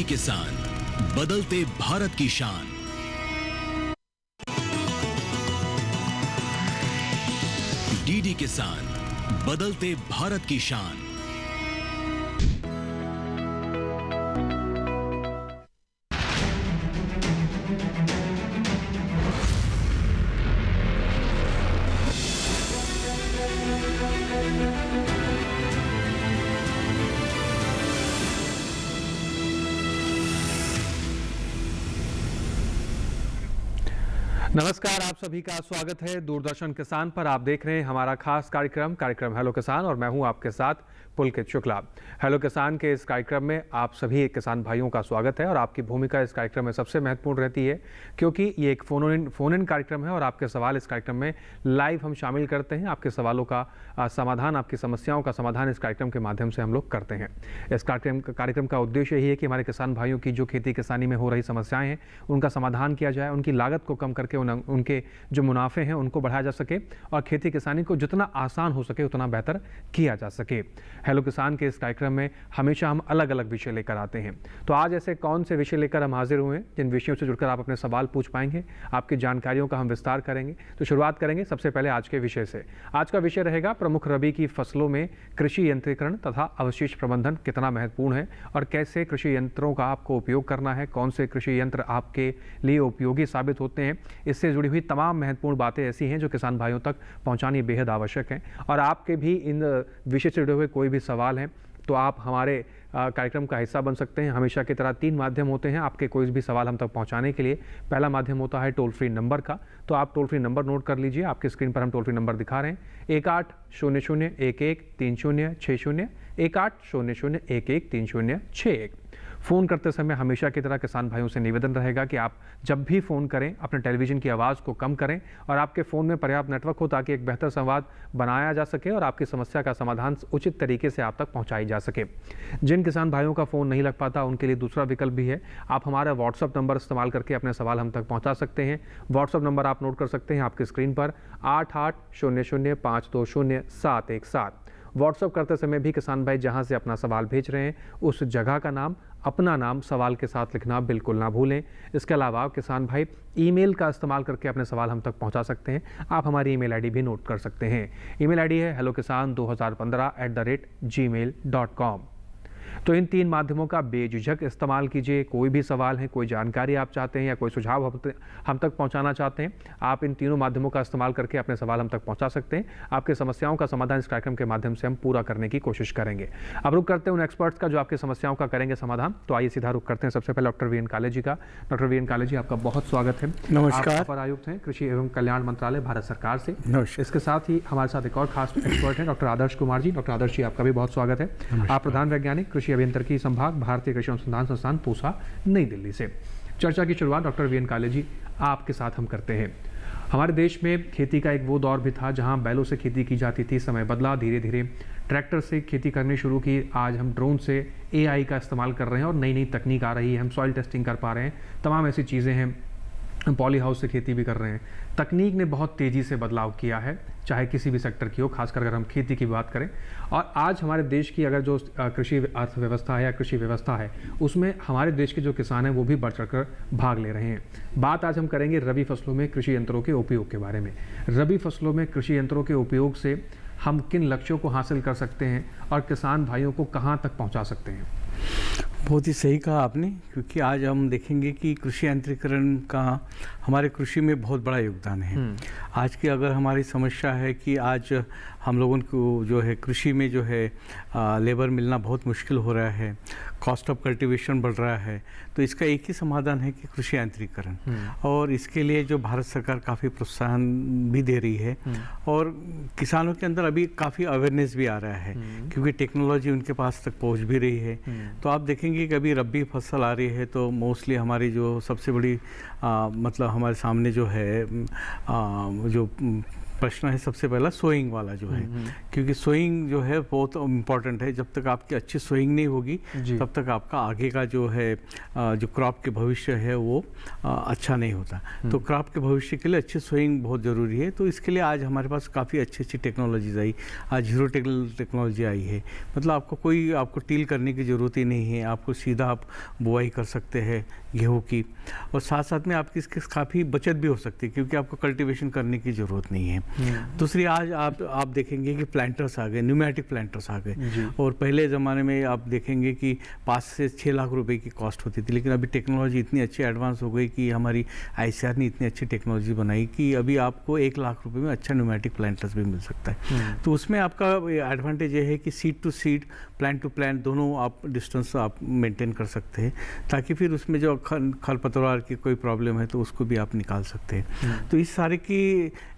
DD किसान, बदलते भारत की शान। डीडी किसान, बदलते भारत की शान। नमस्कार, आप सभी का स्वागत है दूरदर्शन किसान पर। आप देख रहे हैं हमारा खास कार्यक्रम हेलो किसान, और मैं हूं आपके साथ पुलकित शुक्ला। हेलो किसान के इस कार्यक्रम में आप सभी किसान भाइयों का स्वागत है, और आपकी भूमिका इस कार्यक्रम में सबसे महत्वपूर्ण रहती है, क्योंकि ये एक फोन इन कार्यक्रम है और आपके सवाल इस कार्यक्रम में लाइव हम शामिल करते हैं। आपके सवालों का समाधान, आपकी समस्याओं का समाधान इस कार्यक्रम के माध्यम से हम लोग करते हैं। इस कार्यक्रम का उद्देश्य यही है कि हमारे किसान भाइयों की जो खेती किसानी में हो रही समस्याएं हैं उनका समाधान किया जाए, उनकी लागत को कम करके उनके जो मुनाफे हैं उनको बढ़ाया जा सके, और खेती किसानी को जितना आसान हो सके उतना बेहतर किया जा सके। हेलो किसान के इस कार्यक्रम में हमेशा हम अलग अलग विषय लेकर आते हैं। तो आज ऐसे कौन से विषय लेकर हम हाजिर हुए हैं जिन विषयों से जुड़कर आप अपने सवाल पूछ पाएंगे, आपकी जानकारियों का हम विस्तार करेंगे। तो शुरुआत करेंगे सबसे पहले आज के विषय से। आज का विषय रहेगा प्रमुख रबी की फसलों में कृषि यंत्रीकरण तथा अवशेष प्रबंधन कितना महत्वपूर्ण है, और कैसे कृषि यंत्रों का आपको उपयोग करना है, कौन से कृषि यंत्र आपके लिए उपयोगी साबित होते हैं। इससे जुड़ी हुई तमाम महत्वपूर्ण बातें ऐसी हैं जो किसान भाइयों तक पहुंचानी बेहद आवश्यक है। और आपके भी इन विषय से जुड़े हुए कोई भी सवाल हैं तो आप हमारे कार्यक्रम का हिस्सा बन सकते हैं। हमेशा की तरह 3 माध्यम होते हैं आपके कोई भी सवाल हम तक पहुंचाने के लिए। पहला माध्यम होता है टोल फ्री नंबर का, तो आप टोल फ्री नंबर नोट कर लीजिए। आपकी स्क्रीन पर हम टोल फ्री नंबर दिखा रहे हैं 1800113060, 1800113061। फ़ोन करते समय हमेशा की तरह किसान भाइयों से निवेदन रहेगा कि आप जब भी फ़ोन करें अपने टेलीविज़न की आवाज़ को कम करें, और आपके फ़ोन में पर्याप्त नेटवर्क हो ताकि एक बेहतर संवाद बनाया जा सके और आपकी समस्या का समाधान उचित तरीके से आप तक पहुंचाई जा सके। जिन किसान भाइयों का फ़ोन नहीं लग पाता उनके लिए दूसरा विकल्प भी है। आप हमारा व्हाट्सअप नंबर इस्तेमाल करके अपने सवाल हम तक पहुँचा सकते हैं। व्हाट्सअप नंबर आप नोट कर सकते हैं आपकी स्क्रीन पर 8800520717। व्हाट्सअप करते समय भी किसान भाई जहां से अपना सवाल भेज रहे हैं उस जगह का नाम, अपना नाम सवाल के साथ लिखना बिल्कुल ना भूलें। इसके अलावा किसान भाई ईमेल का इस्तेमाल करके अपने सवाल हम तक पहुंचा सकते हैं। आप हमारी ईमेल आईडी भी नोट कर सकते हैं। ईमेल आईडी है hellokisan2015@gmail.com। तो इन 3 माध्यमों का बेझिझक इस्तेमाल कीजिए। कोई भी सवाल है, कोई जानकारी आप चाहते हैं या कोई सुझाव हम तक पहुंचाना चाहते हैं, आप इन तीनों माध्यमों का इस्तेमाल करके अपने सवाल हम तक पहुंचा सकते हैं। आपके समस्याओं का समाधान इस कार्यक्रम के माध्यम से हम पूरा करने की कोशिश करेंगे। अब रुक करते हैं उन एक्सपर्ट्स का जो आपकी समस्याओं का करेंगे समाधान। तो आइए सीधा रुक करते हैं सबसे पहले डॉक्टर वीएन काले जी का। डॉक्टर वीएन काले जी, आपका बहुत स्वागत है। नमस्कार। आप अपर आयुक्त हैं कृषि एवं कल्याण मंत्रालय, भारत सरकार से। इसके साथ ही हमारे साथ एक और खास एक्सपर्ट हैं डॉक्टर आदर्श कुमार जी। डॉक्टर आदर्श जी, आपका भी बहुत स्वागत है। आप प्रधान वैज्ञानिक कृषि अभियंत्रिकी संभाग, भारतीय कृषि अनुसंधान संस्थान पूसा, नई दिल्ली से। चर्चा की शुरुआत डॉक्टर वीएन काले जी आपके साथ हम करते हैं। हमारे देश में खेती का एक वो दौर भी था जहां बैलों से खेती की जाती थी। समय बदला, धीरे धीरे ट्रैक्टर से खेती करनी शुरू की। आज हम ड्रोन से एआई का इस्तेमाल कर रहे हैं और नई नई तकनीक आ रही है। हम सॉइल टेस्टिंग कर पा रहे हैं, तमाम ऐसी चीज़ें हैं। हम पॉली हाउस से खेती भी कर रहे हैं। तकनीक ने बहुत तेज़ी से बदलाव किया है, चाहे किसी भी सेक्टर की हो, खासकर अगर हम खेती की बात करें। और आज हमारे देश की अगर जो कृषि अर्थव्यवस्था है या कृषि व्यवस्था है, उसमें हमारे देश के जो किसान हैं वो भी बढ़ चढ़कर भाग ले रहे हैं। बात आज हम करेंगे रबी फसलों में कृषि यंत्रों के उपयोग के बारे में। रबी फसलों में कृषि यंत्रों के उपयोग से हम किन लक्ष्यों को हासिल कर सकते हैं और किसान भाइयों को कहाँ तक पहुँचा सकते हैं? बहुत ही सही कहा आपने, क्योंकि आज हम देखेंगे कि कृषि यंत्रीकरण का हमारे कृषि में बहुत बड़ा योगदान है। आज की अगर हमारी समस्या है कि आज हम लोगों को जो है कृषि में जो है लेबर मिलना बहुत मुश्किल हो रहा है, कॉस्ट ऑफ कल्टीवेशन बढ़ रहा है, तो इसका एक ही समाधान है कि कृषि यंत्रीकरण। और इसके लिए जो भारत सरकार काफ़ी प्रोत्साहन भी दे रही है, और किसानों के अंदर अभी काफ़ी अवेयरनेस भी आ रहा है, क्योंकि टेक्नोलॉजी उनके पास तक पहुंच भी रही है। तो आप देखेंगे कि अभी रबी फसल आ रही है, तो मोस्टली हमारी जो सबसे बड़ी मतलब हमारे सामने जो है जो प्रश्न है सबसे पहला सोइंग वाला जो है, क्योंकि सोइंग जो है बहुत इम्पॉर्टेंट है। जब तक आपकी अच्छी सोइंग नहीं होगी तब तक आपका आगे का जो है जो क्रॉप के भविष्य है वो अच्छा नहीं होता। तो क्रॉप के भविष्य के लिए अच्छी सोइंग बहुत ज़रूरी है। तो इसके लिए आज हमारे पास काफ़ी अच्छी अच्छी टेक्नोलॉजीज आई। आज जीरो टेक्नोलॉजी आई है, मतलब आपको टील करने की ज़रूरत ही नहीं है। आपको सीधा आप बुआई कर सकते हैं गेहूँ की, और साथ साथ में आपकी इसकी काफ़ी बचत भी हो सकती है, क्योंकि आपको कल्टीवेशन करने की ज़रूरत नहीं है। दूसरी, आज आप देखेंगे कि प्लांटर्स आ गए, न्यूमेटिक प्लांटर्स आ गए। और पहले ज़माने में आप देखेंगे कि 5 से 6 लाख रुपए की कॉस्ट होती थी, लेकिन अभी टेक्नोलॉजी इतनी अच्छी एडवांस हो गई कि हमारी ICAR ने इतनी अच्छी टेक्नोलॉजी बनाई कि अभी आपको 1 लाख रुपए में अच्छा न्यूमेटिक प्लांटर्स भी मिल सकता है। तो उसमें आपका एडवांटेज ये है कि seed to seed, plant to plant दोनों आप डिस्टेंस आप मेंटेन कर सकते हैं, ताकि फिर उसमें जो खरपतवार की कोई प्रॉब्लम है तो उसको भी आप निकाल सकते हैं। तो इस सारे की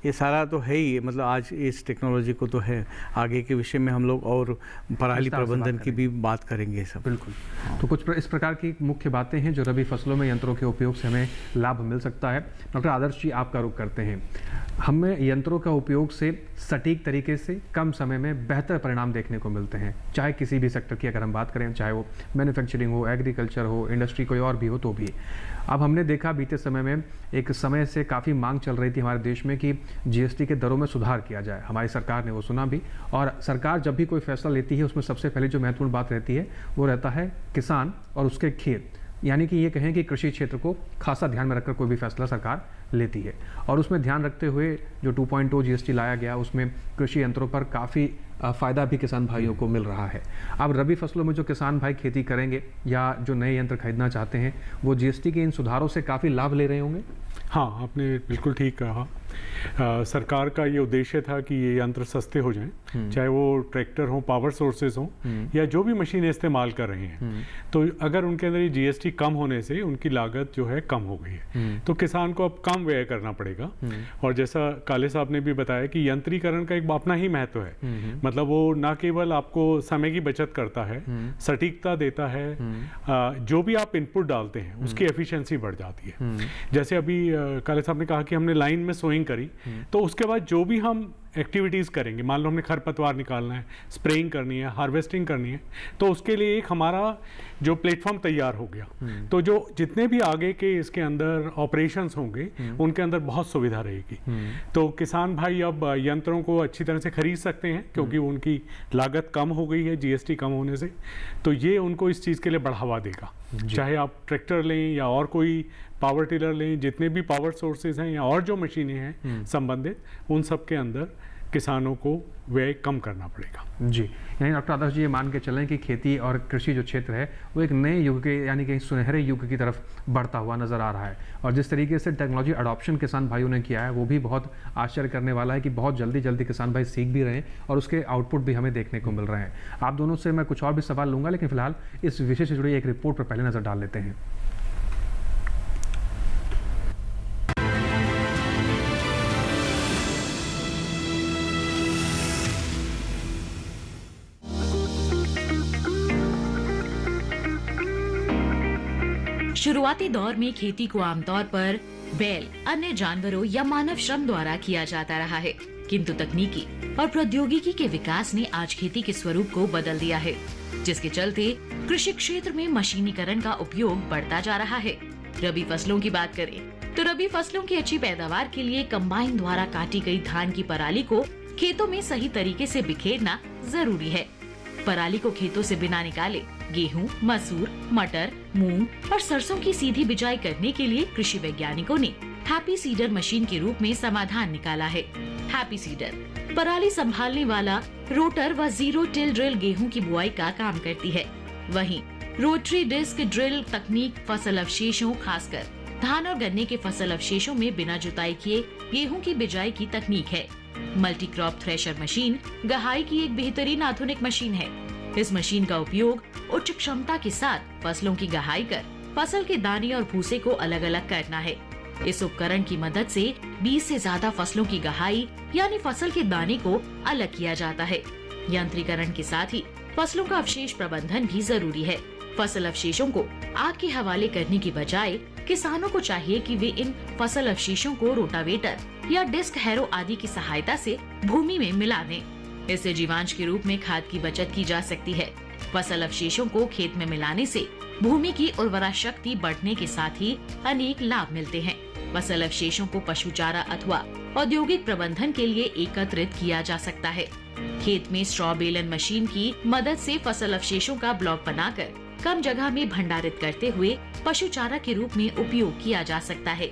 ये सारा तो है ही, मतलब आज इस टेक्नोलॉजी को तो है। आगे के विषय में हम लोग और पराली प्रबंधन की भी बात करेंगे सब। बिल्कुल। तो कुछ इस प्रकार की मुख्य बातें हैं जो रबी फसलों में यंत्रों के उपयोग से हमें लाभ मिल सकता है। डॉक्टर आदर्श जी, आपका रुख करते हैं। हमें यंत्रों का उपयोग से सटीक तरीके से कम समय में बेहतर परिणाम देखने को मिलते हैं, चाहे किसी भी सेक्टर की अगर हम बात करें, चाहे वो मैन्युफैक्चरिंग हो, एग्रीकल्चर हो, इंडस्ट्री कोई और भी हो तो भी। अब हमने देखा बीते समय में एक समय से काफ़ी मांग चल रही थी हमारे देश में कि GST के दरों में सुधार किया जाए। हमारी सरकार ने वो सुना भी, और सरकार जब भी कोई फैसला लेती है उसमें सबसे पहले जो महत्वपूर्ण बात रहती है वो रहता है किसान और उसके खेत, यानी कि ये कहें कि कृषि क्षेत्र को खासा ध्यान में रखकर कोई भी फैसला सरकार लेती है। और उसमें ध्यान रखते हुए जो 2.0 GST लाया गया, उसमें कृषि यंत्रों पर काफ़ी फ़ायदा भी किसान भाइयों को मिल रहा है। अब रबी फसलों में जो किसान भाई खेती करेंगे या जो नए यंत्र खरीदना चाहते हैं, वो GST के इन सुधारों से काफ़ी लाभ ले रहे होंगे। हाँ, आपने बिल्कुल ठीक कहा। सरकार का ये उद्देश्य था कि ये यंत्र सस्ते हो जाएं, चाहे वो ट्रैक्टर हो, पावर सोर्सेज हो, या जो भी मशीनें इस्तेमाल कर रहे हैं। तो अगर उनके अंदर ये GST कम होने से उनकी लागत जो है कम हो गई है, तो किसान को अब कम व्यय करना पड़ेगा। और जैसा काले साहब ने भी बताया कि यंत्रीकरण का एक अपना ही महत्व है। मतलब वो ना केवल आपको समय की बचत करता है, सटीकता देता है, जो भी आप इनपुट डालते हैं उसकी एफिशिएंसी बढ़ जाती है। जैसे अभी काले साहब ने कहा कि हमने लाइन में सोइंग करी, तो उसके बाद जो भी हम एक्टिविटीज़ करेंगे, मान लो हमने खरपतवार निकालना है, स्प्रेइंग करनी है, हार्वेस्टिंग करनी है, तो उसके लिए एक हमारा जो प्लेटफॉर्म तैयार हो गया। तो जो जितने भी आगे के इसके अंदर ऑपरेशंस होंगे उनके अंदर बहुत सुविधा रहेगी। तो किसान भाई अब यंत्रों को अच्छी तरह से खरीद सकते हैं, क्योंकि उनकी लागत कम हो गई है GST कम होने से। तो ये उनको इस चीज़ के लिए बढ़ावा देगा। चाहे आप ट्रैक्टर लें या और कोई पावर टिलर लें, जितने भी पावर सोर्सेज हैं या और जो मशीनें हैं संबंधित, उन सब के अंदर किसानों को व्यय कम करना पड़ेगा। जी, यानी डॉक्टर आदर्श जी ये मान के चलें कि खेती और कृषि जो क्षेत्र है वो एक नए युग के, यानी कि सुनहरे युग की तरफ बढ़ता हुआ नज़र आ रहा है। और जिस तरीके से टेक्नोलॉजी अडॉप्शन किसान भाइयों ने किया है वो भी बहुत आश्चर्य करने वाला है कि बहुत जल्दी जल्दी किसान भाई सीख भी रहे हैं और उसके आउटपुट भी हमें देखने को मिल रहे हैं। आप दोनों से मैं कुछ और भी सवाल लूँगा, लेकिन फिलहाल इस विषय से जुड़ी एक रिपोर्ट पर पहले नज़र डाल लेते हैं। शुरुआती दौर में खेती को आमतौर पर बैल, अन्य जानवरों या मानव श्रम द्वारा किया जाता रहा है, किंतु तकनीकी और प्रौद्योगिकी के विकास ने आज खेती के स्वरूप को बदल दिया है, जिसके चलते कृषि क्षेत्र में मशीनीकरण का उपयोग बढ़ता जा रहा है। रबी फसलों की बात करें तो रबी फसलों की अच्छी पैदावार के लिए कंबाइन द्वारा काटी गई धान की पराली को खेतों में सही तरीके से बिखेरना जरूरी है। पराली को खेतों से बिना निकाले गेहूं, मसूर, मटर, मूंग और सरसों की सीधी बिजाई करने के लिए कृषि वैज्ञानिकों ने हैप्पी सीडर मशीन के रूप में समाधान निकाला है। हैप्पी सीडर पराली संभालने वाला रोटर व जीरो टिल ड्रिल गेहूं की बुआई का काम करती है। वहीं रोटरी डिस्क ड्रिल तकनीक फसल अवशेषों, खासकर धान और गन्ने के फसल अवशेषों में बिना जुताई किए गेहूं की बिजाई की तकनीक है। मल्टी क्रॉप थ्रेशर मशीन गहाई की एक बेहतरीन आधुनिक मशीन है। इस मशीन का उपयोग उच्च क्षमता के साथ फसलों की गहाई कर फसल के दाने और भूसे को अलग अलग करना है। इस उपकरण की मदद से 20 से ज्यादा फसलों की गहाई यानी फसल के दाने को अलग किया जाता है। यंत्रीकरण के साथ ही फसलों का अवशेष प्रबंधन भी जरूरी है। फसल अवशेषों को आग के हवाले करने की बजाय किसानों को चाहिए कि वे इन फसल अवशेषों को रोटावेटर या डिस्क हैरो आदि की सहायता से भूमि में मिला दें। इससे जीवांश के रूप में खाद की बचत की जा सकती है। फसल अवशेषों को खेत में मिलाने से भूमि की उर्वरा शक्ति बढ़ने के साथ ही अनेक लाभ मिलते हैं। फसल अवशेषों को पशु चारा अथवा औद्योगिक प्रबंधन के लिए एकत्रित किया जा सकता है। खेत में स्ट्रॉ बेलन मशीन की मदद से फसल अवशेषों का ब्लॉक बनाकर कम जगह में भंडारित करते हुए पशु चारा के रूप में उपयोग किया जा सकता है।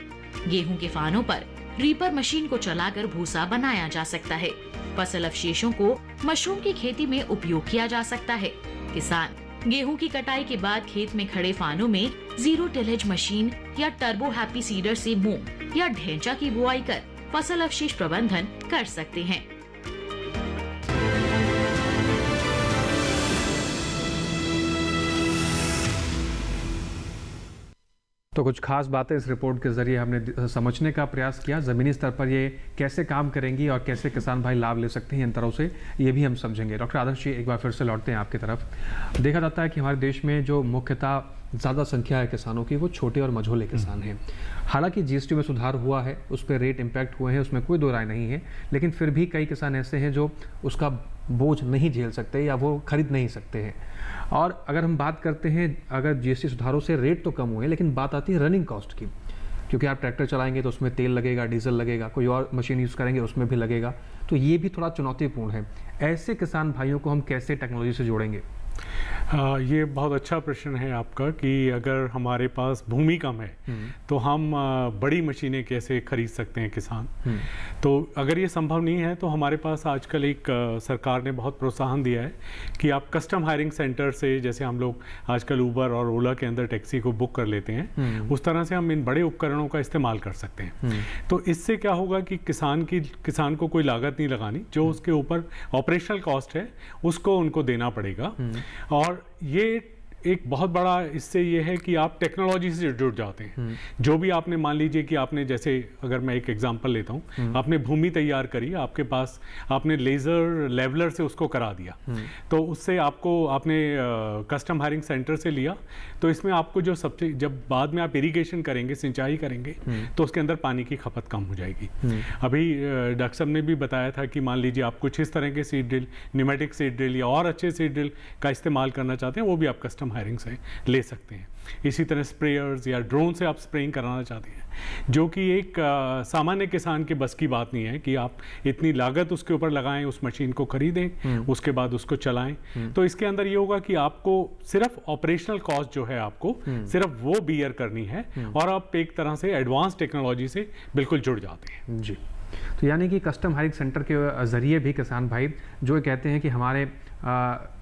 गेहूं के फानों पर रीपर मशीन को चलाकर भूसा बनाया जा सकता है। फसल अवशेषों को मशरूम की खेती में उपयोग किया जा सकता है। किसान गेहूं की कटाई के बाद खेत में खड़े फानों में जीरो टिलेज मशीन या टर्बो हैप्पी सीडर से मूंग या ढेंचा की बुआई कर फसल अवशेष प्रबंधन कर सकते हैं। तो कुछ खास बातें इस रिपोर्ट के जरिए हमने समझने का प्रयास किया। ज़मीनी स्तर पर ये कैसे काम करेंगी और कैसे किसान भाई लाभ ले सकते हैं इन तरह से, ये भी हम समझेंगे। डॉक्टर आदर्श जी, एक बार फिर से लौटते हैं आपकी तरफ। देखा जाता है कि हमारे देश में जो मुख्यतः ज़्यादा संख्या है किसानों की, वो छोटे और मझोले किसान हैं। हालांकि जीएसटी में सुधार हुआ है, उस पर रेट इम्पैक्ट हुए हैं, उसमें कोई दो राय नहीं है, लेकिन फिर भी कई किसान ऐसे हैं जो उसका बोझ नहीं झेल सकते या वो खरीद नहीं सकते हैं। और अगर हम बात करते हैं, अगर जीएसटी सुधारों से रेट तो कम हुए, लेकिन बात आती है रनिंग कॉस्ट की, क्योंकि आप ट्रैक्टर चलाएंगे तो उसमें तेल लगेगा, डीजल लगेगा, कोई और मशीन यूज़ करेंगे उसमें भी लगेगा, तो ये भी थोड़ा चुनौतीपूर्ण है। ऐसे किसान भाइयों को हम कैसे टेक्नोलॉजी से जोड़ेंगे? ये बहुत अच्छा प्रश्न है आपका कि अगर हमारे पास भूमि कम है तो हम बड़ी मशीनें कैसे खरीद सकते हैं किसान। तो अगर ये संभव नहीं है तो हमारे पास आजकल एक सरकार ने बहुत प्रोत्साहन दिया है कि आप कस्टम हायरिंग सेंटर से, जैसे हम लोग आजकल उबर और ओला के अंदर टैक्सी को बुक कर लेते हैं, उस तरह से हम इन बड़े उपकरणों का इस्तेमाल कर सकते हैं। तो इससे क्या होगा कि किसान को कोई लागत नहीं लगानी, जो उसके ऊपर ऑपरेशनल कॉस्ट है उसको उनको देना पड़ेगा। और ये एक बहुत बड़ा इससे ये है कि आप टेक्नोलॉजी से जुड़ जाते हैं। जो भी आपने, मान लीजिए कि आपने, जैसे अगर मैं एक एग्जांपल लेता हूँ, आपने भूमि तैयार करी, आपके पास आपने लेज़र लेवलर से उसको करा दिया, तो उससे आपने कस्टम हायरिंग सेंटर से लिया, तो इसमें आपको जो सबसे, जब बाद में आप इरिगेशन करेंगे, सिंचाई करेंगे, तो उसके अंदर पानी की खपत कम हो जाएगी। अभी डॉक्टर साहब ने भी बताया था कि मान लीजिए आप कुछ इस तरह के seed drill, pneumatic seed drill या और अच्छे सीड ड्रिल का इस्तेमाल करना चाहते हैं, वो भी आप कस्टम हायरिंग से ले सकते हैं। इसी तरह स्प्रेयर्स या ड्रोन से आप स्प्रेइंग कराना चाहते हैं, जो कि एक सामान्य किसान के बस की बात नहीं है कि आप इतनी लागत उसके ऊपर लगाएं, उस मशीन को खरीदें, उसके बाद उसको चलाएं। तो इसके अंदर ये होगा कि आपको सिर्फ ऑपरेशनल कॉस्ट जो है आपको सिर्फ वो बियर करनी है, और आप एक तरह से एडवांस टेक्नोलॉजी से बिल्कुल जुड़ जाते हैं। जी, तो यानी कि कस्टम हायरिंग सेंटर के ज़रिए भी किसान भाई जो कहते हैं कि हमारे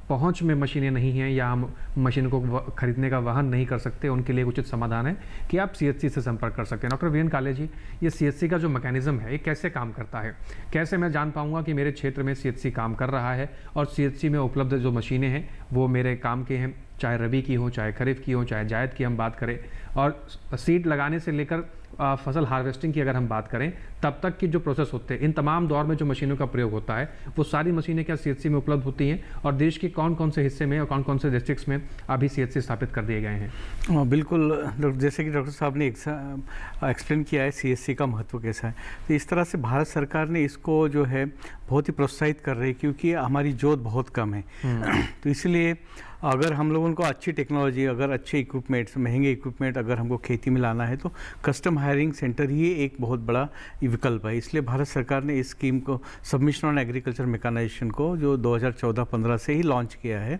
पहुंच में मशीनें नहीं हैं या हम मशीन को खरीदने का वहन नहीं कर सकते, उनके लिए उचित समाधान है कि आप सीएचसी से संपर्क कर सकते हैं। डॉक्टर वीएन काले जी, ये सीएचसी का जो मैकेनिज्म है, ये कैसे काम करता है? कैसे मैं जान पाऊंगा कि मेरे क्षेत्र में सीएचसी काम कर रहा है और सीएचसी में उपलब्ध जो मशीनें हैं वो मेरे काम के हैं, चाहे रबी की हो, चाहे खरीफ की हो, चाहे जायद की हम बात करें, और सीड लगाने से लेकर फसल हार्वेस्टिंग की अगर हम बात करें तब तक की जो प्रोसेस होते हैं, इन तमाम दौर में जो मशीनों का प्रयोग होता है, वो सारी मशीनें क्या सीएचसी में उपलब्ध होती हैं? और देश के कौन कौन से हिस्से में और कौन कौन से डिस्ट्रिक्ट्स में अभी सीएचसी स्थापित कर दिए गए हैं? बिल्कुल, जैसे कि डॉक्टर साहब ने एक्सप्लेन किया है सीएचसी का महत्व कैसा है, तो इस तरह से भारत सरकार ने इसको जो है बहुत ही प्रोत्साहित कर रही है, क्योंकि हमारी जोत बहुत कम है। तो इसलिए अगर हम लोगों को अच्छी टेक्नोलॉजी, अगर अच्छे इक्विपमेंट्स, महंगे इक्विपमेंट अगर हमको खेती में लाना है, तो कस्टम हायरिंग सेंटर ही एक बहुत बड़ा विकल्प है। इसलिए भारत सरकार ने इस स्कीम को, सबमिशन ऑन एग्रीकल्चर मैकेनाइजेशन को, जो 2014-15 से ही लॉन्च किया है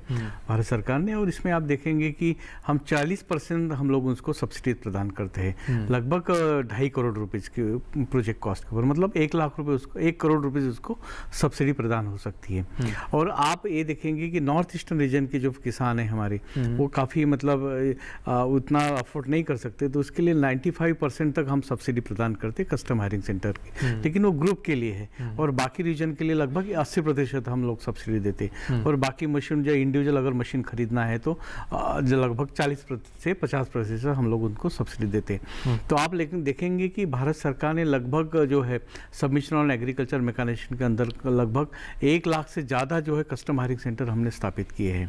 भारत सरकार ने, और इसमें आप देखेंगे कि हम 40% हम लोग उसको सब्सिडी प्रदान करते हैं, लगभग 2.5 करोड़ रुपीज़ की प्रोजेक्ट कॉस्ट के ऊपर, मतलब 1 लाख रुपये उसको, 1 करोड़ रुपये उसको सब्सिडी प्रदान हो सकती है। और आप ये देखेंगे कि नॉर्थ ईस्टर्न रीजन के जो किसान हैं हमारे, वो काफ़ी मतलब उतना अफोर्ड नहीं कर सकते, तो उसके लिए 95% 50% तक हम सब्सिडी प्रदान करते हैं कस्टम हायरिंग सेंटर की, लेकिन वो ग्रुप के लिए है। और बाकी रीजन के लिए लगभग 80% हम लोग सब्सिडी देते हैं। और बाकी मशीन जो इंडिविजुअल अगर मशीन खरीदना है तो लगभग 40% से 50% हम लोग उनको सब्सिडी देते हैं। तो आप लेकिन देखेंगे कि भारत सरकार ने लगभग जो है सबमिशन ऑन एग्रीकल्चर मैकेनाइजेशन के अंदर लगभग 1 लाख से ज़्यादा जो है कस्टम हायरिंग सेंटर हमने स्थापित किए हैं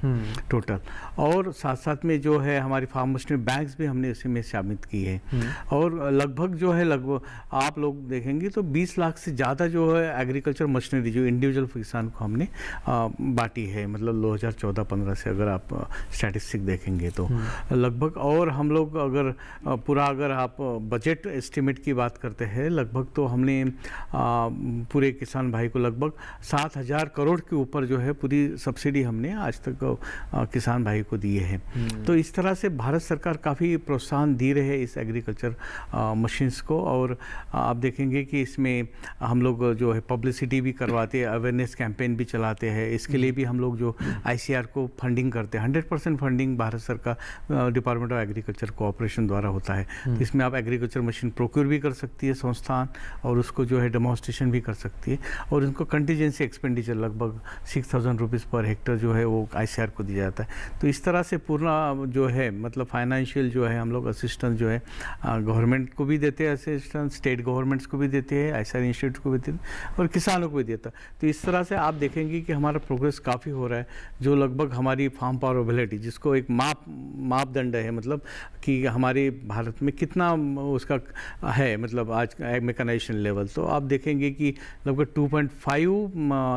टोटल। और साथ साथ में जो है हमारी फार्म मशीनरी बैंक्स भी हमने इसी में शामिल किए हैं। और लगभग जो है लगभग आप लोग देखेंगे तो 20 लाख से ज़्यादा जो है एग्रीकल्चर मशीनरी जो इंडिविजुअल किसान को हमने बांटी है, मतलब 2014-15 से अगर आप स्टैटिस्टिक देखेंगे तो लगभग। और हम लोग अगर पूरा अगर आप बजट एस्टिमेट की बात करते हैं लगभग तो हमने पूरे किसान भाई को लगभग 7,000 करोड़ के ऊपर जो है पूरी सब्सिडी हमने आज तक किसान भाई को दिए हैं। तो इस तरह से भारत सरकार काफ़ी प्रोत्साहन दे रहे हैं इस एग्रीकल्चर मशीन्स को। और आप देखेंगे कि इसमें हम लोग जो है पब्लिसिटी भी करवाते हैं, अवेयरनेस कैंपेन भी चलाते हैं। इसके लिए भी हम लोग जो ICR को फंडिंग करते हैं, 100% फंडिंग भारत सरकार डिपार्टमेंट ऑफ एग्रीकल्चर कोऑपरेशन द्वारा होता है। तो इसमें आप एग्रीकल्चर मशीन प्रोक्योर भी कर सकती है संस्थान, और उसको जो है डेमोन्स्ट्रेशन भी कर सकती है। और इनको कंटीजेंसी एक्सपेंडिचर लगभग 6,000 रुपीज़ पर हेक्टर जो है वो ICR को दिया जाता है। तो इस तरह से पूरा जो है मतलब फाइनेंशियल जो है हम लोग असिस्टेंस जो है गवर्नमेंट को भी देते हैं, असिस्टेंस स्टेट गवर्नमेंट्स को भी देते हैं, ICR इंस्टीट्यूट को भी देते हैं, और किसानों को भी देता है। तो इस तरह से आप देखेंगे कि हमारा प्रोग्रेस काफ़ी हो रहा है। जो लगभग हमारी फार्म पावर एबिलिटी जिसको एक मापदंड है, मतलब कि हमारे भारत में कितना उसका है मतलब आज मैकेनाइजेशन लेवल, तो आप देखेंगे कि लगभग 2.5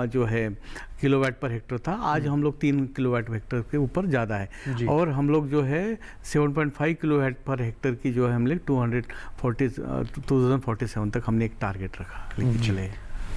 जो है किलोवाट पर हेक्टर था, आज हम लोग 3 किलोवाट हेक्टर के ऊपर ज़्यादा है। और हम लोग जो है 7.5 किलोवाट पर हेक्टर की जो है हम लोग 2047 तक हमने एक टारगेट रखा लेकिन चले।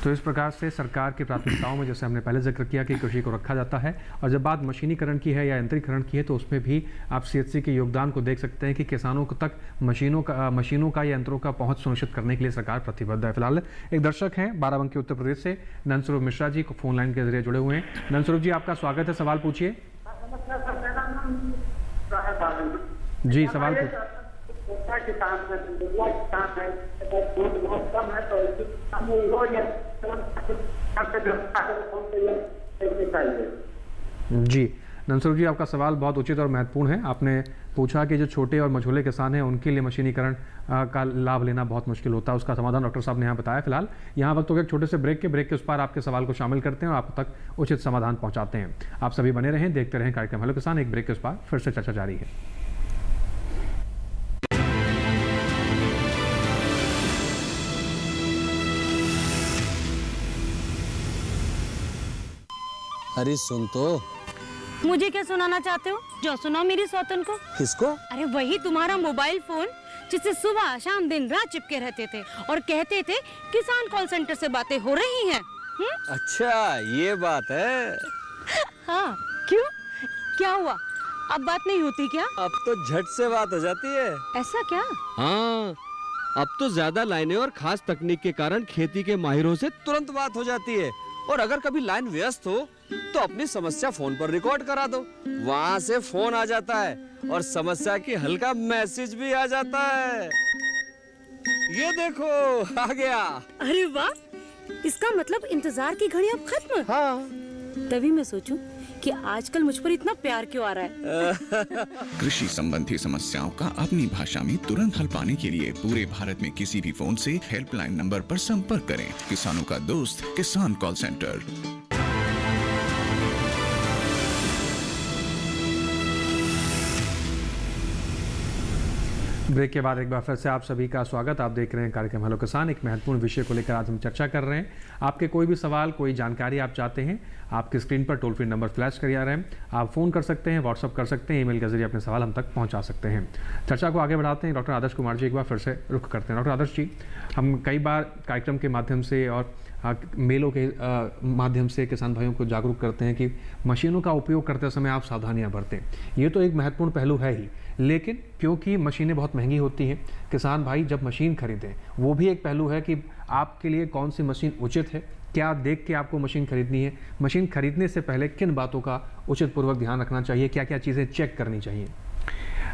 तो इस प्रकार से सरकार की प्राथमिकताओं में जैसे हमने पहले जिक्र किया कि कृषि को रखा जाता है, और जब बात मशीनीकरण की है या यंत्रीकरण की है तो उसमें भी आप CHC के योगदान को देख सकते हैं कि किसानों तक मशीनों का यंत्रों का पहुंच सुनिश्चित करने के लिए सरकार प्रतिबद्ध है। फिलहाल एक दर्शक हैं बाराबंकी उत्तर प्रदेश से, नंदस्वरूप मिश्रा जी को फोन लाइन के जरिए जुड़े हुए हैं। नंदस्वरूप जी, आपका स्वागत है, सवाल पूछिए। जी, सवाल पूछिए। जी नंदस्वरूप जी, आपका सवाल बहुत उचित और महत्वपूर्ण है। आपने पूछा कि जो छोटे और मझोले किसान हैं उनके लिए मशीनीकरण का लाभ लेना बहुत मुश्किल होता है, उसका समाधान डॉक्टर साहब ने यहाँ बताया। फिलहाल यहाँ वक्त हो गया एक छोटे से ब्रेक के उस पर आपके सवाल को शामिल करते हैं और आप तक उचित समाधान पहुँचाते हैं। आप सभी बने रहें, देखते रहें कार्यक्रम हेलो किसान। एक ब्रेक के उस पर फिर से चर्चा जारी है। अरे सुन तो। मुझे क्या सुनाना चाहते हो? जो सुनाओ मेरी सौतन को। किसको? अरे वही तुम्हारा मोबाइल फोन जिससे सुबह शाम दिन रात चिपके रहते थे और कहते थे किसान कॉल सेंटर से बातें हो रही हैं। अच्छा ये बात है। हाँ, क्यों, क्या हुआ? अब बात नहीं होती क्या? अब तो झट से बात हो जाती है। ऐसा क्या? हाँ, अब तो ज्यादा लाइनें और खास तकनीक के कारण खेती के माहिरों से तुरंत बात हो जाती है। और अगर कभी लाइन व्यस्त हो तो अपनी समस्या फोन पर रिकॉर्ड करा दो, वहाँ से फोन आ जाता है और समस्या की हल का मैसेज भी आ जाता है। ये देखो आ गया। अरे वाह, इसका मतलब इंतजार की घड़ी अब खत्म। हाँ। तभी मैं सोचूं कि आजकल मुझ पर इतना प्यार क्यों आ रहा है। कृषि संबंधी समस्याओं का अपनी भाषा में तुरंत हल पाने के लिए पूरे भारत में किसी भी फोन से हेल्पलाइन नंबर पर संपर्क करें। किसानों का दोस्त किसान कॉल सेंटर। ब्रेक के बाद एक बार फिर से आप सभी का स्वागत। आप देख रहे हैं कार्यक्रम हेलो किसान। एक महत्वपूर्ण विषय को लेकर आज हम चर्चा कर रहे हैं। आपके कोई भी सवाल, कोई जानकारी आप चाहते हैं, आपकी स्क्रीन पर टोल फ्री नंबर फ्लैश कर आ रहे हैं। आप फ़ोन कर सकते हैं, व्हाट्सअप कर सकते हैं, ईमेल के जरिए अपने सवाल हम तक पहुंचा सकते हैं। चर्चा को आगे बढ़ाते हैं। डॉक्टर आदर्श कुमार जी एक बार फिर से रुख करते हैं। डॉक्टर आदर्श जी, हम कई बार कार्यक्रम के माध्यम से और मेलों के माध्यम से किसान भाइयों को जागरूक करते हैं कि मशीनों का उपयोग करते समय आप सावधानियां बरतें। ये तो एक महत्वपूर्ण पहलू है ही, लेकिन क्योंकि मशीनें बहुत महंगी होती हैं, किसान भाई जब मशीन खरीदें वो भी एक पहलू है कि आपके लिए कौन सी मशीन उचित है, क्या देख के आपको मशीन खरीदनी है, मशीन खरीदने से पहले किन बातों का उचित पूर्वक ध्यान रखना चाहिए, क्या क्या चीज़ें चेक करनी चाहिए।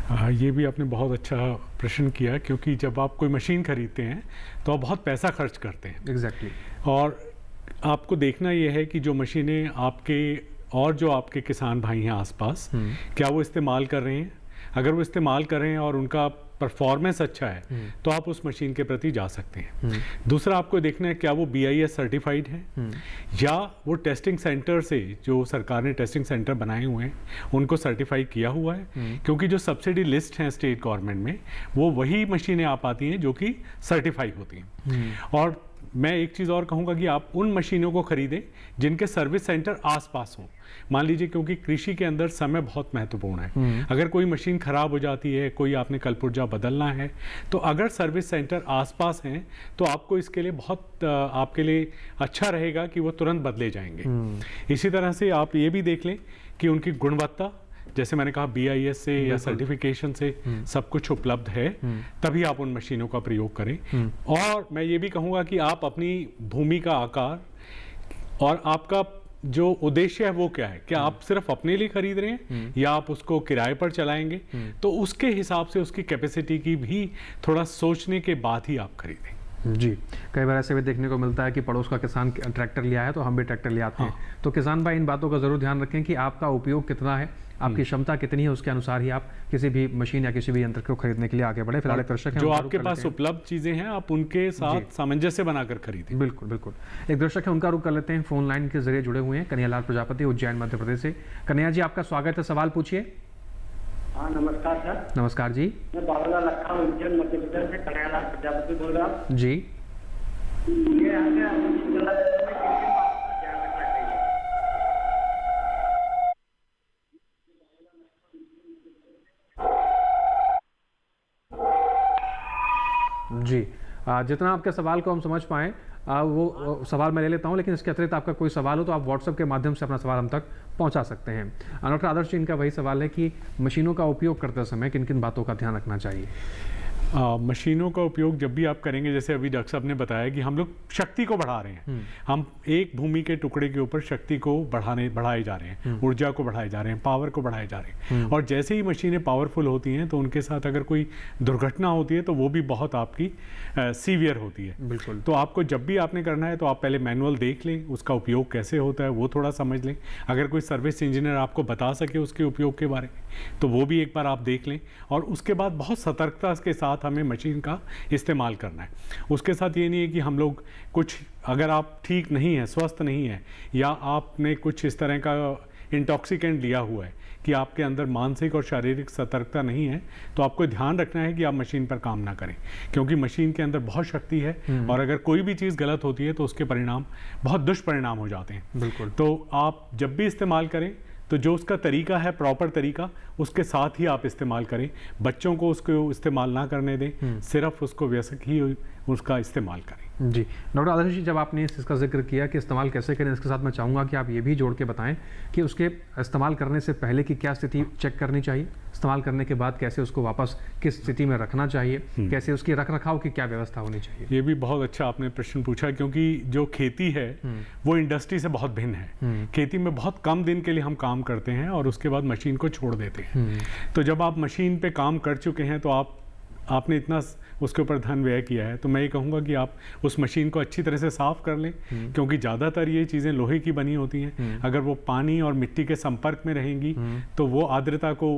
ये भी आपने बहुत अच्छा प्रश्न किया, क्योंकि जब आप कोई मशीन खरीदते हैं तो आप बहुत पैसा खर्च करते हैं। एग्जैक्टली। और आपको देखना ये है कि जो मशीनें आपके और जो आपके किसान भाई हैं आसपास, क्या वो इस्तेमाल कर रहे हैं। अगर वो इस्तेमाल कर रहे हैं और उनका परफॉर्मेंस अच्छा है तो आप उस मशीन के प्रति जा सकते हैं। दूसरा आपको देखना है क्या वो BIS सर्टिफाइड है या वो टेस्टिंग सेंटर से, जो सरकार ने टेस्टिंग सेंटर बनाए हुए हैं, उनको सर्टिफाई किया हुआ है। क्योंकि जो सब्सिडी लिस्ट है स्टेट गवर्नमेंट में, वो वही मशीनें आ पाती हैं जो कि सर्टिफाई होती हैं। और मैं एक चीज़ और कहूँगा कि आप उन मशीनों को खरीदें जिनके सर्विस सेंटर आसपास हों। मान लीजिए, क्योंकि कृषि के अंदर समय बहुत महत्वपूर्ण है। अगर कोई मशीन खराब हो जाती है, कोई आपने कलपुर्जा बदलना है, तो अगर सर्विस सेंटर आसपास हैं तो आपको इसके लिए बहुत आपके लिए अच्छा रहेगा कि वो तुरंत बदले जाएंगे। इसी तरह से आप ये भी देख लें कि उनकी गुणवत्ता, जैसे मैंने कहा BIS से या सर्टिफिकेशन से सब कुछ उपलब्ध है, तभी आप उन मशीनों का प्रयोग करें। और मैं ये भी कहूँगा कि आप अपनी भूमि का आकार और आपका जो उद्देश्य है वो क्या है, क्या आप सिर्फ अपने लिए खरीद रहे हैं या आप उसको किराए पर चलाएंगे, तो उसके हिसाब से उसकी कैपेसिटी की भी थोड़ा सोचने के बाद ही आप खरीदें। जी, कई बार ऐसे भी देखने को मिलता है कि पड़ोस का किसान ट्रैक्टर लिया है तो हम भी ट्रैक्टर ले आते हैं। तो किसान भाई इन बातों का जरूर ध्यान रखें कि आपका उपयोग कितना है, आपकी क्षमता कितनी है, उसके अनुसार ही आप किसी भी मशीन या किसी भी यंत्र को खरीदने के लिए आगे बढ़े। फिलहाल एक दर्शक हैं, जो आपके पास उपलब्ध चीजें हैं आप उनके साथ सामंजस्य बनाकर खरीदें। बिल्कुल बिल्कुल। एक दर्शक है, उनका रुख कर लेते हैं। फोन लाइन के जरिए जुड़े हुए हैं कन्हैयालाल प्रजापति, उज्जैन मध्य प्रदेश से। कन्हैया जी, आपका स्वागत है, सवाल पूछिए। हाँ, नमस्कार सर। नमस्कार जी। मैं बाबूलाल लखा, उज्जैन मध्य प्रदेश से कन्हैयालाल प्रजापति बोल रहा हूँ जी। ये हमें जी, जितना आपके सवाल को हम समझ पाएँ वो सवाल मैं ले लेता हूं, लेकिन इसके अतिरिक्त आपका कोई सवाल हो तो आप व्हाट्सएप के माध्यम से अपना सवाल हम तक पहुंचा सकते हैं। डॉक्टर आदर्श जी, इनका वही सवाल है कि मशीनों का उपयोग करते समय किन किन बातों का ध्यान रखना चाहिए। मशीनों का उपयोग जब भी आप करेंगे, जैसे अभी डॉक्टर साहब ने बताया कि हम लोग शक्ति को बढ़ा रहे हैं, हम एक भूमि के टुकड़े के ऊपर शक्ति को बढ़ाए जा रहे हैं, ऊर्जा को बढ़ाए जा रहे हैं, पावर को बढ़ाए जा रहे हैं। और जैसे ही मशीनें पावरफुल होती हैं तो उनके साथ अगर कोई दुर्घटना होती है तो वो भी बहुत आपकी सीवियर होती है। बिल्कुल। तो आपको जब भी आपने करना है तो आप पहले मैनुअल देख लें, उसका उपयोग कैसे होता है वो थोड़ा समझ लें। अगर कोई सर्विस इंजीनियर आपको बता सके उसके उपयोग के बारे में तो वो भी एक बार आप देख लें। और उसके बाद बहुत सतर्कता के साथ हमें मशीन का इस्तेमाल करना है। उसके साथ ये नहीं है कि हम लोग कुछ, अगर आप ठीक नहीं है, स्वस्थ नहीं है, या आपने कुछ इस तरह का इंटॉक्सिकेंट लिया हुआ है कि आपके अंदर मानसिक और शारीरिक सतर्कता नहीं है, तो आपको ध्यान रखना है कि आप मशीन पर काम ना करें, क्योंकि मशीन के अंदर बहुत शक्ति है और अगर कोई भी चीज़ गलत होती है तो उसके परिणाम बहुत दुष्परिणाम हो जाते हैं। बिल्कुल। तो आप जब भी इस्तेमाल करें तो जो उसका तरीका है, प्रॉपर तरीका, उसके साथ ही आप इस्तेमाल करें। बच्चों को उसको इस्तेमाल ना करने दें, सिर्फ उसको वयस्क ही उसका इस्तेमाल करें। जी, डॉक्टर आदर्श जी, जब आपने इसका जिक्र किया कि इस्तेमाल कैसे करें, इसके साथ मैं चाहूँगा कि आप ये भी जोड़ के बताएं कि उसके इस्तेमाल करने से पहले की क्या स्थिति चेक करनी चाहिए, इस्तेमाल करने के बाद कैसे उसको वापस किस स्थिति में रखना चाहिए, कैसे उसकी रख रखाव की क्या व्यवस्था होनी चाहिए। ये भी बहुत अच्छा आपने प्रश्न पूछा, क्योंकि जो खेती है वो इंडस्ट्री से बहुत भिन्न है। खेती में बहुत कम दिन के लिए हम काम करते हैं और उसके बाद मशीन को छोड़ देते हैं। तो जब आप मशीन पे काम कर चुके हैं तो आपने इतना उसके ऊपर धन व्यय किया है, तो मैं ये कहूँगा कि आप उस मशीन को अच्छी तरह से साफ़ कर लें, क्योंकि ज़्यादातर ये चीज़ें लोहे की बनी होती हैं। अगर वो पानी और मिट्टी के संपर्क में रहेंगी तो वो आर्द्रता को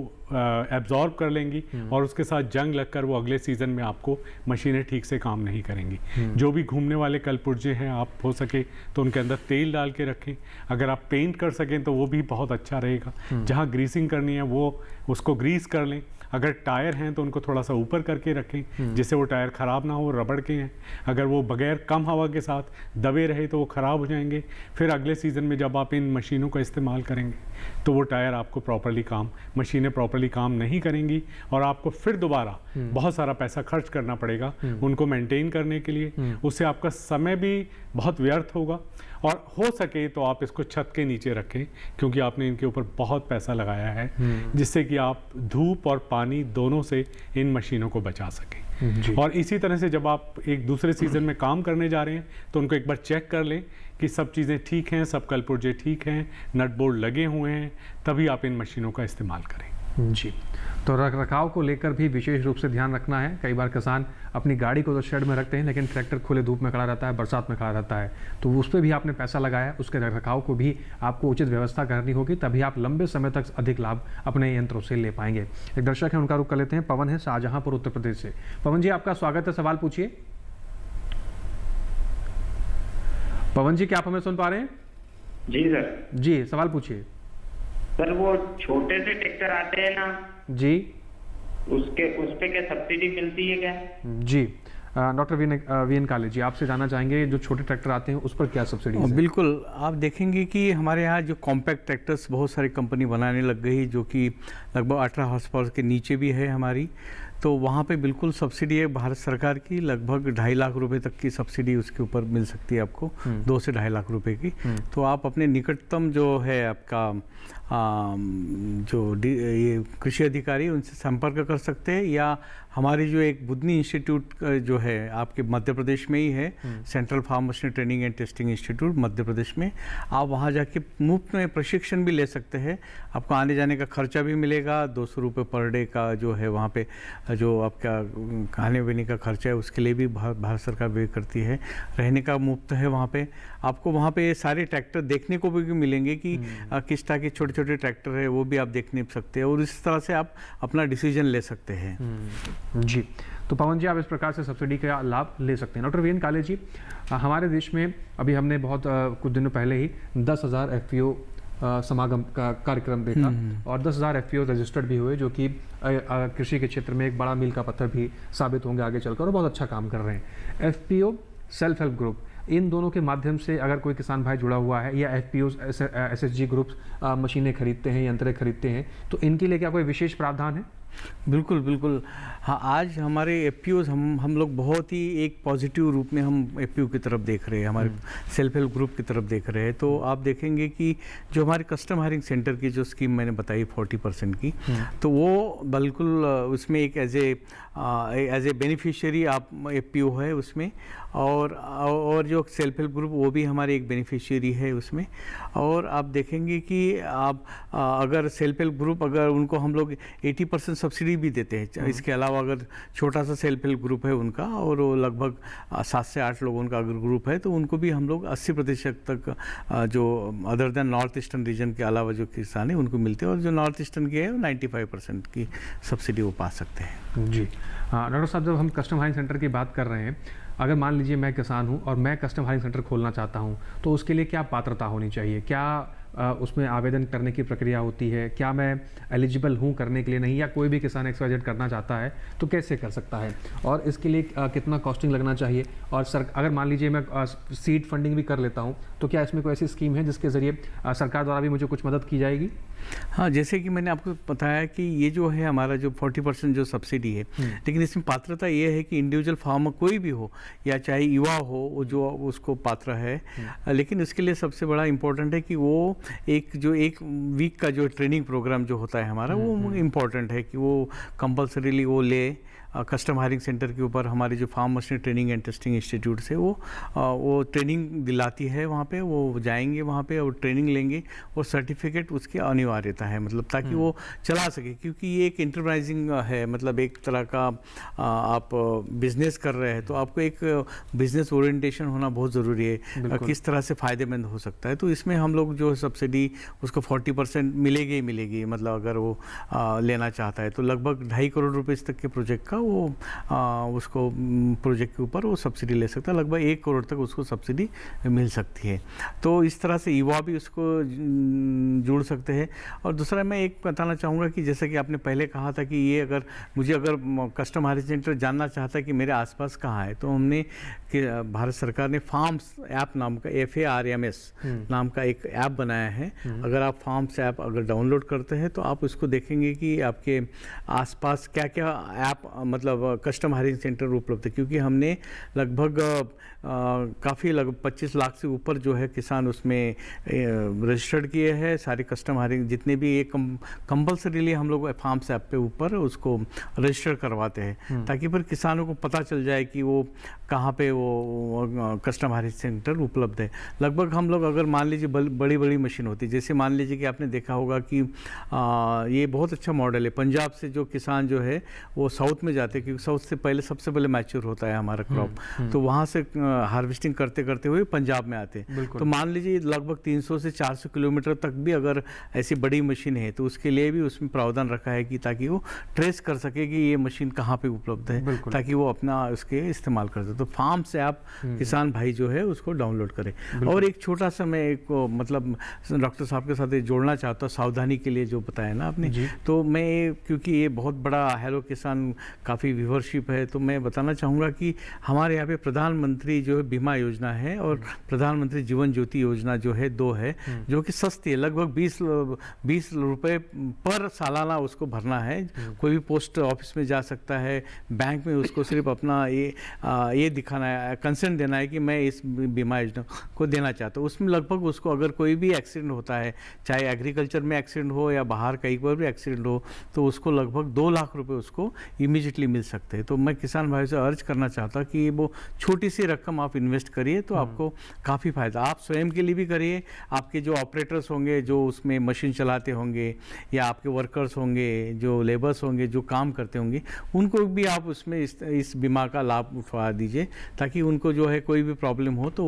एब्जॉर्ब कर लेंगी और उसके साथ जंग लगकर वो अगले सीज़न में आपको मशीनें ठीक से काम नहीं करेंगी। जो भी घूमने वाले कलपुर्जे हैं, आप हो सके तो उनके अंदर तेल डाल के रखें। अगर आप पेंट कर सकें तो वो भी बहुत अच्छा रहेगा। जहाँ ग्रीसिंग करनी है वो उसको ग्रीस कर लें। अगर टायर हैं तो उनको थोड़ा सा ऊपर करके रखें जिससे वो टायर ख़राब ना हो, रबड़ के हैं। अगर वो बगैर कम हवा के साथ दबे रहे तो वो ख़राब हो जाएंगे। फिर अगले सीज़न में जब आप इन मशीनों का इस्तेमाल करेंगे तो वो टायर आपको मशीनें प्रॉपर्ली काम नहीं करेंगी और आपको फिर दोबारा बहुत सारा पैसा खर्च करना पड़ेगा उनको मेंटेन करने के लिए। उससे आपका समय भी बहुत व्यर्थ होगा और हो सके तो आप इसको छत के नीचे रखें, क्योंकि आपने इनके ऊपर बहुत पैसा लगाया है, जिससे कि आप धूप और पानी दोनों से इन मशीनों को बचा सकें। और इसी तरह से जब आप एक दूसरे सीज़न में काम करने जा रहे हैं तो उनको एक बार चेक कर लें कि सब चीज़ें ठीक हैं, सब कलपुर्जे ठीक हैं, नट बोल्ट लगे हुए हैं, तभी आप इन मशीनों का इस्तेमाल करें। जी, तो रख रखाव को लेकर भी विशेष रूप से ध्यान रखना है। कई बार किसान अपनी गाड़ी को तो शेड में रखते हैं, लेकिन ट्रैक्टर खुले धूप में खड़ा रहता है, बरसात में खड़ा रहता है, तो उस पर भी आपने पैसा लगाया है, उसके रख रखाव को भी आपको उचित व्यवस्था करनी होगी, तभी आप लंबे समय तक अधिक लाभ अपने यंत्रों से ले पाएंगे। एक दर्शक है, उनका रुख कर लेते हैं। पवन है शाहजहांपुर उत्तर प्रदेश से। पवन जी, आपका स्वागत है, सवाल पूछिए। पवन जी, क्या आप हमें सुन पा रहे हैं? जी सर। जी, सवाल पूछिए। सर वो छोटे से ट्रैक्टर आते हैं ना जी, उस पे क्या सब्सिडी मिलती है क्या? जी, डॉक्टर वी एन काले जी, आपसे जानना चाहेंगे जो छोटे ट्रैक्टर आते हैं उस पर क्या सब्सिडी है? बिल्कुल, आप देखेंगे कि हमारे यहाँ जो कॉम्पैक्ट ट्रैक्टर्स बहुत सारी कंपनी बनाने लग गई, जो कि लगभग 18 हॉर्स पावर के नीचे भी है हमारी, तो वहाँ पे बिल्कुल सब्सिडी है भारत सरकार की, लगभग 2.5 लाख रुपए तक की सब्सिडी उसके ऊपर मिल सकती है आपको, 2 से 2.5 लाख रुपए की। तो आप अपने निकटतम जो है आपका ये कृषि अधिकारी, उनसे संपर्क कर सकते हैं, या हमारी जो एक बुधनी इंस्टीट्यूट जो है आपके मध्य प्रदेश में ही है, central farm machinery training and testing institute Madhya Pradesh में, आप वहाँ जाके मुफ्त में प्रशिक्षण भी ले सकते हैं। आपको आने जाने का खर्चा भी मिलेगा, 200 रुपये पर डे का जो है वहाँ पे जो आपका खाने पीने का खर्चा है उसके लिए भी भारत सरकार पे करती है। रहने का मुफ्त है वहाँ पे। आपको वहाँ पे सारे ट्रैक्टर देखने को भी मिलेंगे कि किस तरह के छोटे छोटे ट्रैक्टर है, वो भी आप देखने सकते हैं, और इस तरह से आप अपना डिसीजन ले सकते हैं। जी, तो पवन जी, आप इस प्रकार से सब्सिडी का लाभ ले सकते हैं। डॉक्टर वी एन काले जी, हमारे देश में अभी हमने बहुत कुछ दिनों पहले ही 10,000 FPO समागम का कार्यक्रम देखा, और 10,000 FPO रजिस्टर्ड भी हुए, जो कि कृषि के क्षेत्र में एक बड़ा मील का पत्थर भी साबित होंगे आगे चलकर, और बहुत अच्छा काम कर रहे हैं। FPO, सेल्फ हेल्प ग्रुप, इन दोनों के माध्यम से अगर कोई किसान भाई जुड़ा हुआ है, या FPO SSG ग्रुप्स मशीनें खरीदते हैं, यंत्र खरीदते हैं, तो इनके लिए क्या कोई विशेष प्रावधान है? बिल्कुल बिल्कुल, हाँ, आज हमारे FPOs हम लोग बहुत ही एक पॉजिटिव रूप में हम FPO की तरफ देख रहे हैं, हमारे सेल्फ हेल्प ग्रुप की तरफ देख रहे हैं। तो आप देखेंगे कि जो हमारे कस्टम हायरिंग सेंटर की जो स्कीम मैंने बताई 40% की, तो वो बिल्कुल उसमें एक एज ए बेनिफिशियरी आप FPO है उसमें, और जो सेल्फ हेल्प ग्रुप वो भी हमारे एक बेनिफिशियरी है उसमें। और आप देखेंगे कि आप अगर सेल्फ हेल्प ग्रुप, अगर उनको हम लोग 80% सब्सिडी भी देते हैं। इसके अलावा अगर छोटा सा सेल्फ हेल्प ग्रुप है उनका, और वो लगभग 7 से 8 लोगों का अगर ग्रुप है, तो उनको भी हम लोग 80% तक जो other than north eastern region के अलावा जो किसान है उनको मिलते हैं, और जो नॉर्थ ईस्टर्न के है वो 95% की सब्सिडी वो पा सकते हैं। जी, हाँ डॉक्टर साहब, जब हम कस्टम हायरिंग सेंटर की बात कर रहे हैं, अगर मान लीजिए मैं किसान हूँ और मैं कस्टम हायरिंग सेंटर खोलना चाहता हूँ, तो उसके लिए क्या पात्रता होनी चाहिए? क्या उसमें आवेदन करने की प्रक्रिया होती है? क्या मैं एलिजिबल हूँ करने के लिए, नहीं, या कोई भी किसान XYZ करना चाहता है तो कैसे कर सकता है? और इसके लिए कितना कॉस्टिंग लगना चाहिए? और अगर मान लीजिए मैं सीड फंडिंग भी कर लेता हूँ, तो क्या इसमें कोई ऐसी स्कीम है जिसके ज़रिए सरकार द्वारा भी मुझे कुछ मदद की जाएगी? हाँ, जैसे कि मैंने आपको बताया कि ये जो है हमारा जो 40% जो सब्सिडी है, लेकिन इसमें पात्रता ये है कि इंडिविजुअल फार्मर कोई भी हो, या चाहे युवा हो, वो जो उसको पात्र है। लेकिन इसके लिए सबसे बड़ा इम्पोर्टेंट है कि वो एक वीक का जो ट्रेनिंग प्रोग्राम जो होता है हमारा, वो इम्पोर्टेंट है कि वो कंपल्सरीली वो ले। कस्टम हायरिंग सेंटर के ऊपर हमारी जो farm machinery training and testing institute से वो ट्रेनिंग दिलाती है, वहाँ पे वो जाएंगे, वहाँ पे और ट्रेनिंग लेंगे, और सर्टिफिकेट उसकी अनिवार्यता है, मतलब ताकि वो चला सके, क्योंकि ये एक इंटरप्राइजिंग है, मतलब एक तरह का आप बिजनेस कर रहे हैं, तो आपको एक बिजनेस ओरिएंटेशन होना बहुत ज़रूरी है, किस तरह से फ़ायदेमंद हो सकता है। तो इसमें हम लोग जो सब्सिडी उसको 40% मिलेगी ही मिलेगी, मतलब अगर वो लेना चाहता है, तो लगभग 2.5 करोड़ रुपये तक के प्रोजेक्ट का वो उसको प्रोजेक्ट के ऊपर वो सब्सिडी ले सकता है, लगभग 1 करोड़ तक उसको सब्सिडी मिल सकती है। तो इस तरह से युवा भी उसको जुड़ सकते हैं। और दूसरा मैं एक बताना चाहूँगा कि जैसे कि आपने पहले कहा था कि ये अगर कस्टम हायरिंग सेंटर जानना चाहता है कि मेरे आसपास कहाँ है, तो हमने भारत सरकार ने फार्म्स ऐप नाम का FARMS नाम का एक ऐप बनाया है। अगर आप फार्म्स ऐप अगर डाउनलोड करते हैं, तो आप उसको देखेंगे कि आपके आसपास क्या क्या ऐप मतलब कस्टम हायरिंग सेंटर उपलब्ध है, क्योंकि हमने लगभग काफ़ी लगभग 25 लाख से ऊपर जो है किसान उसमें रजिस्टर्ड किए हैं। सारे कस्टम हायरिंग जितने भी ये कंपल्सरीली हम लोग फार्म्स ऐप पे ऊपर उसको रजिस्टर करवाते हैं, ताकि फिर किसानों को पता चल जाए कि वो कहाँ पे वो कस्टम हायरिंग सेंटर उपलब्ध है। लगभग हम लोग अगर मान लीजिए बड़ी बड़ी मशीन होती है, जैसे मान लीजिए कि आपने देखा होगा कि ये बहुत अच्छा मॉडल है, पंजाब से जो किसान जो है वो साउथ में जाते हैं, क्योंकि साउथ से पहले सबसे पहले मैच्योर होता है हमारा क्रॉप, तो वहाँ से हार्वेस्टिंग करते करते हुए पंजाब में आते हैं। तो मान लीजिए लगभग 300 से 400 किलोमीटर तक भी अगर ऐसी बड़ी मशीन है तो उसके लिए भी उसमें प्रावधान रखा है कि ताकि वो ट्रेस कर सके कि ये मशीन कहाँ पे उपलब्ध है, ताकि वो अपना उसके इस्तेमाल कर सके। तो फार्म से आप किसान भाई जो है उसको डाउनलोड करें। और एक छोटा सा मैं एक मतलब डॉक्टर साहब के साथ जोड़ना चाहता हूँ, सावधानी के लिए जो बताया ना आपने, तो मैं क्योंकि ये बहुत बड़ा हेलो किसान काफ़ी व्यूअरशिप है, तो मैं बताना चाहूँगा कि हमारे यहाँ पे प्रधानमंत्री जो है बीमा योजना है और प्रधानमंत्री जीवन ज्योति योजना जो है, दो है जो कि सस्ती है, लगभग 20 रुपये पर सालाना उसको भरना है। कोई भी पोस्ट ऑफिस में जा सकता है, बैंक में उसको सिर्फ अपना ये दिखाना है, कंसेंट देना है कि मैं इस बीमा योजना को देना चाहता हूँ। उसमें लगभग उसको अगर कोई भी एक्सीडेंट होता है, चाहे एग्रीकल्चर में एक्सीडेंट हो या बाहर कहीं पर भी एक्सीडेंट हो, तो उसको लगभग 2 लाख रुपए उसको इमीडिएटली मिल सकते हैं। तो मैं किसान भाई से अर्ज करना चाहता कि वो छोटी सी रकम आप इन्वेस्ट करिए तो आपको काफ़ी फायदा, आप स्वयं के लिए भी करिए, आपके जो ऑपरेटर्स होंगे जो उसमें मशीन चलाते होंगे, या आपके वर्कर्स होंगे जो लेबर्स होंगे जो काम करते होंगे, उनको भी आप उसमें इस बीमा का लाभ उठा दीजिए, ताकि उनको जो है कोई भी प्रॉब्लम हो तो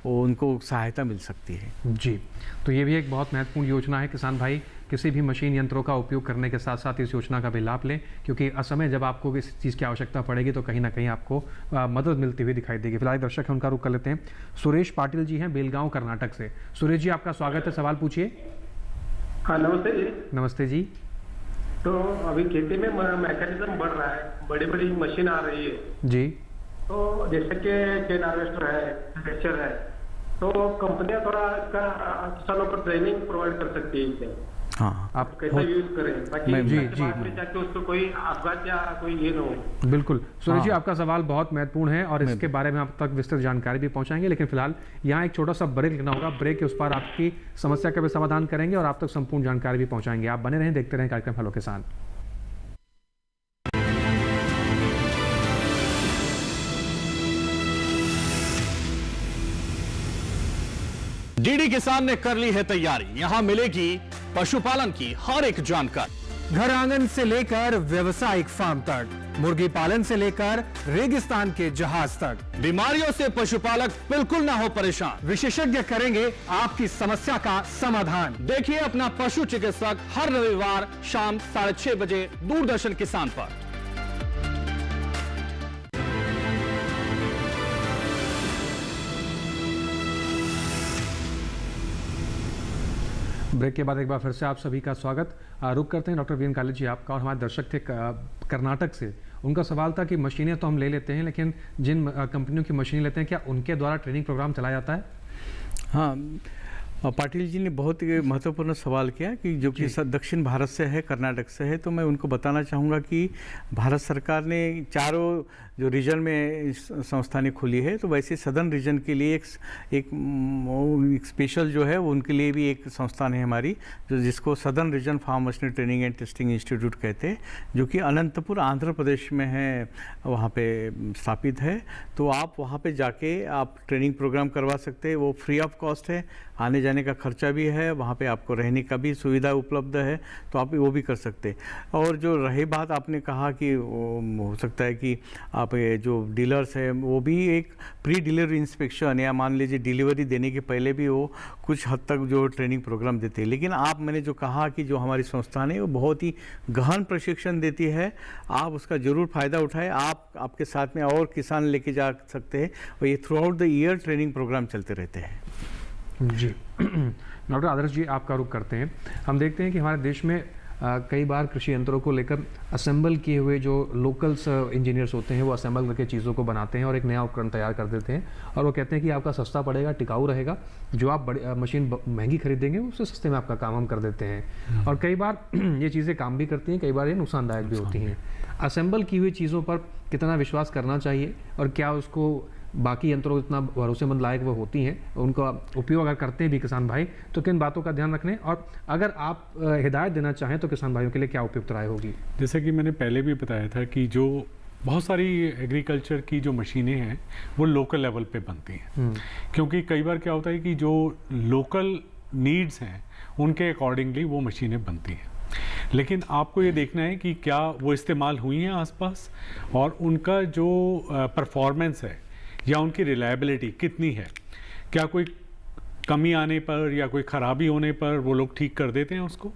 वो उनको सहायता मिल सकती है। जी, तो ये भी एक बहुत महत्वपूर्ण योजना है। किसान भाई किसी भी मशीन यंत्रों का उपयोग करने के साथ साथ इस योजना का भी लाभ लें, क्योंकि असमय जब आपको किसी चीज़ की आवश्यकता पड़ेगी तो कहीं ना कहीं आपको मदद मिलती हुई दिखाई देगी। फिलहाल दर्शक हैं उनका रुख कर लेते हैं। सुरेश पाटिल जी हैं बेलगांव कर्नाटक से। सुरेश जी आपका स्वागत है, सवाल पूछिए। हाँ नमस्ते जी। नमस्ते जी। तो अभी खेती में मैकेनिज्म बढ़ रहा है, बड़ी बड़ी मशीन आ रही है जी, तो जैसे कि चेन हार्वेस्टर है, थ्रेशर है, तो कंपनियां थोड़ा इसका किसानों को ट्रेनिंग प्रोवाइड कर सकती है इससे। हाँ, आप कैसा यूज करें ताकि बाद में जाके उसको कोई आघात या कोई ये न हो। बिल्कुल सुरेश जी, आपका सवाल बहुत महत्वपूर्ण है और इसके बारे में आप तक विस्तृत जानकारी भी पहुंचाएंगे, लेकिन फिलहाल यहाँ एक छोटा सा ब्रेक लेना होगा। ब्रेक के उस पार आपकी समस्या का भी समाधान करेंगे और आप तक संपूर्ण जानकारी भी पहुंचाएंगे। आप बने रहें, देखते रहें कार्यक्रम हेलो किसान। डीडी किसान ने कर ली है तैयारी, यहां मिलेगी पशुपालन की हर एक जानकारी, घर आंगन से लेकर व्यवसायिक फार्म तक, मुर्गी पालन से लेकर रेगिस्तान के जहाज तक। बीमारियों से पशुपालक बिल्कुल ना हो परेशान, विशेषज्ञ करेंगे आपकी समस्या का समाधान। देखिए अपना पशु चिकित्सक हर रविवार शाम 6:30 बजे दूरदर्शन किसान पर। ब्रेक के बाद एक बार फिर से आप सभी का स्वागत। रुक करते हैं डॉक्टर वी एन काले जी आपका, और हमारे दर्शक थे कर्नाटक से। उनका सवाल था कि मशीनें तो हम ले लेते हैं, लेकिन जिन कंपनियों की मशीनें लेते हैं क्या उनके द्वारा ट्रेनिंग प्रोग्राम चलाया जाता है? हाँ, पाटिल जी ने बहुत ही महत्वपूर्ण सवाल किया कि जो कि दक्षिण भारत से है, कर्नाटक से है, तो मैं उनको बताना चाहूँगा कि भारत सरकार ने चारों जो रीजन में संस्थानें खोली है, तो वैसे सदर्न रीजन के लिए एक स्पेशल जो है उनके लिए भी एक संस्थान है हमारी, जो जिसको southern region farm machinery training and testing institute कहते हैं, जो कि अनंतपुर आंध्र प्रदेश में है, वहाँ पे स्थापित है। तो आप वहाँ पे जाके आप ट्रेनिंग प्रोग्राम करवा सकते हैं, वो फ्री ऑफ कॉस्ट है, आने जाने का खर्चा भी है, वहाँ पे आपको रहने का भी सुविधा उपलब्ध है, तो आप वो भी कर सकते हैं। और जो रही बात आपने कहा कि हो सकता है कि आप जो डीलर्स है वो भी एक प्री डिलीवरी इंस्पेक्शन या मान लीजिए डिलीवरी देने के पहले भी वो कुछ हद तक जो ट्रेनिंग प्रोग्राम देते हैं, लेकिन मैंने जो कहा कि जो हमारी संस्थान है वो बहुत ही गहन प्रशिक्षण देती है, आप उसका ज़रूर फ़ायदा उठाएं। आपके साथ में और किसान लेके जा सकते हैं, और ये throughout the year training program चलते रहते हैं। जी डॉक्टर आदर्श जी आपका रुख करते हैं। हम देखते हैं कि हमारे देश में कई बार कृषि यंत्रों को लेकर असेंबल किए हुए जो लोकल्स इंजीनियर्स होते हैं वो असेंबल करके चीज़ों को बनाते हैं और एक नया उपकरण तैयार कर देते हैं और वो कहते हैं कि आपका सस्ता पड़ेगा, टिकाऊ रहेगा, जो आप बड़ी मशीन महंगी खरीदेंगे उससे सस्ते में आपका काम हम कर देते हैं। और कई बार ये चीज़ें काम भी करती हैं, कई बार ये नुकसानदायक भी होती हैं। असेंबल की हुई चीज़ों पर कितना विश्वास करना चाहिए और क्या उसको बाकी यंत्रों इतना भरोसेमंद लायक वो होती हैं, उनका उपयोग अगर करते हैं भी किसान भाई तो किन बातों का ध्यान रखने, और अगर आप हिदायत देना चाहें तो किसान भाइयों के लिए क्या उपयुक्त राय होगी? जैसा कि मैंने पहले भी बताया था कि जो बहुत सारी एग्रीकल्चर की जो मशीनें हैं वो लोकल लेवल पे बनती हैं, क्योंकि कई बार क्या होता है कि जो लोकल नीड्स हैं उनके अकॉर्डिंगली वो मशीनें बनती हैं, लेकिन आपको ये देखना है कि क्या वो इस्तेमाल हुई हैं आसपास और उनका जो परफॉर्मेंस है या उनकी रिलायबिलिटी कितनी है, क्या कोई कमी आने पर या कोई ख़राबी होने पर वो लोग ठीक कर देते हैं उसको।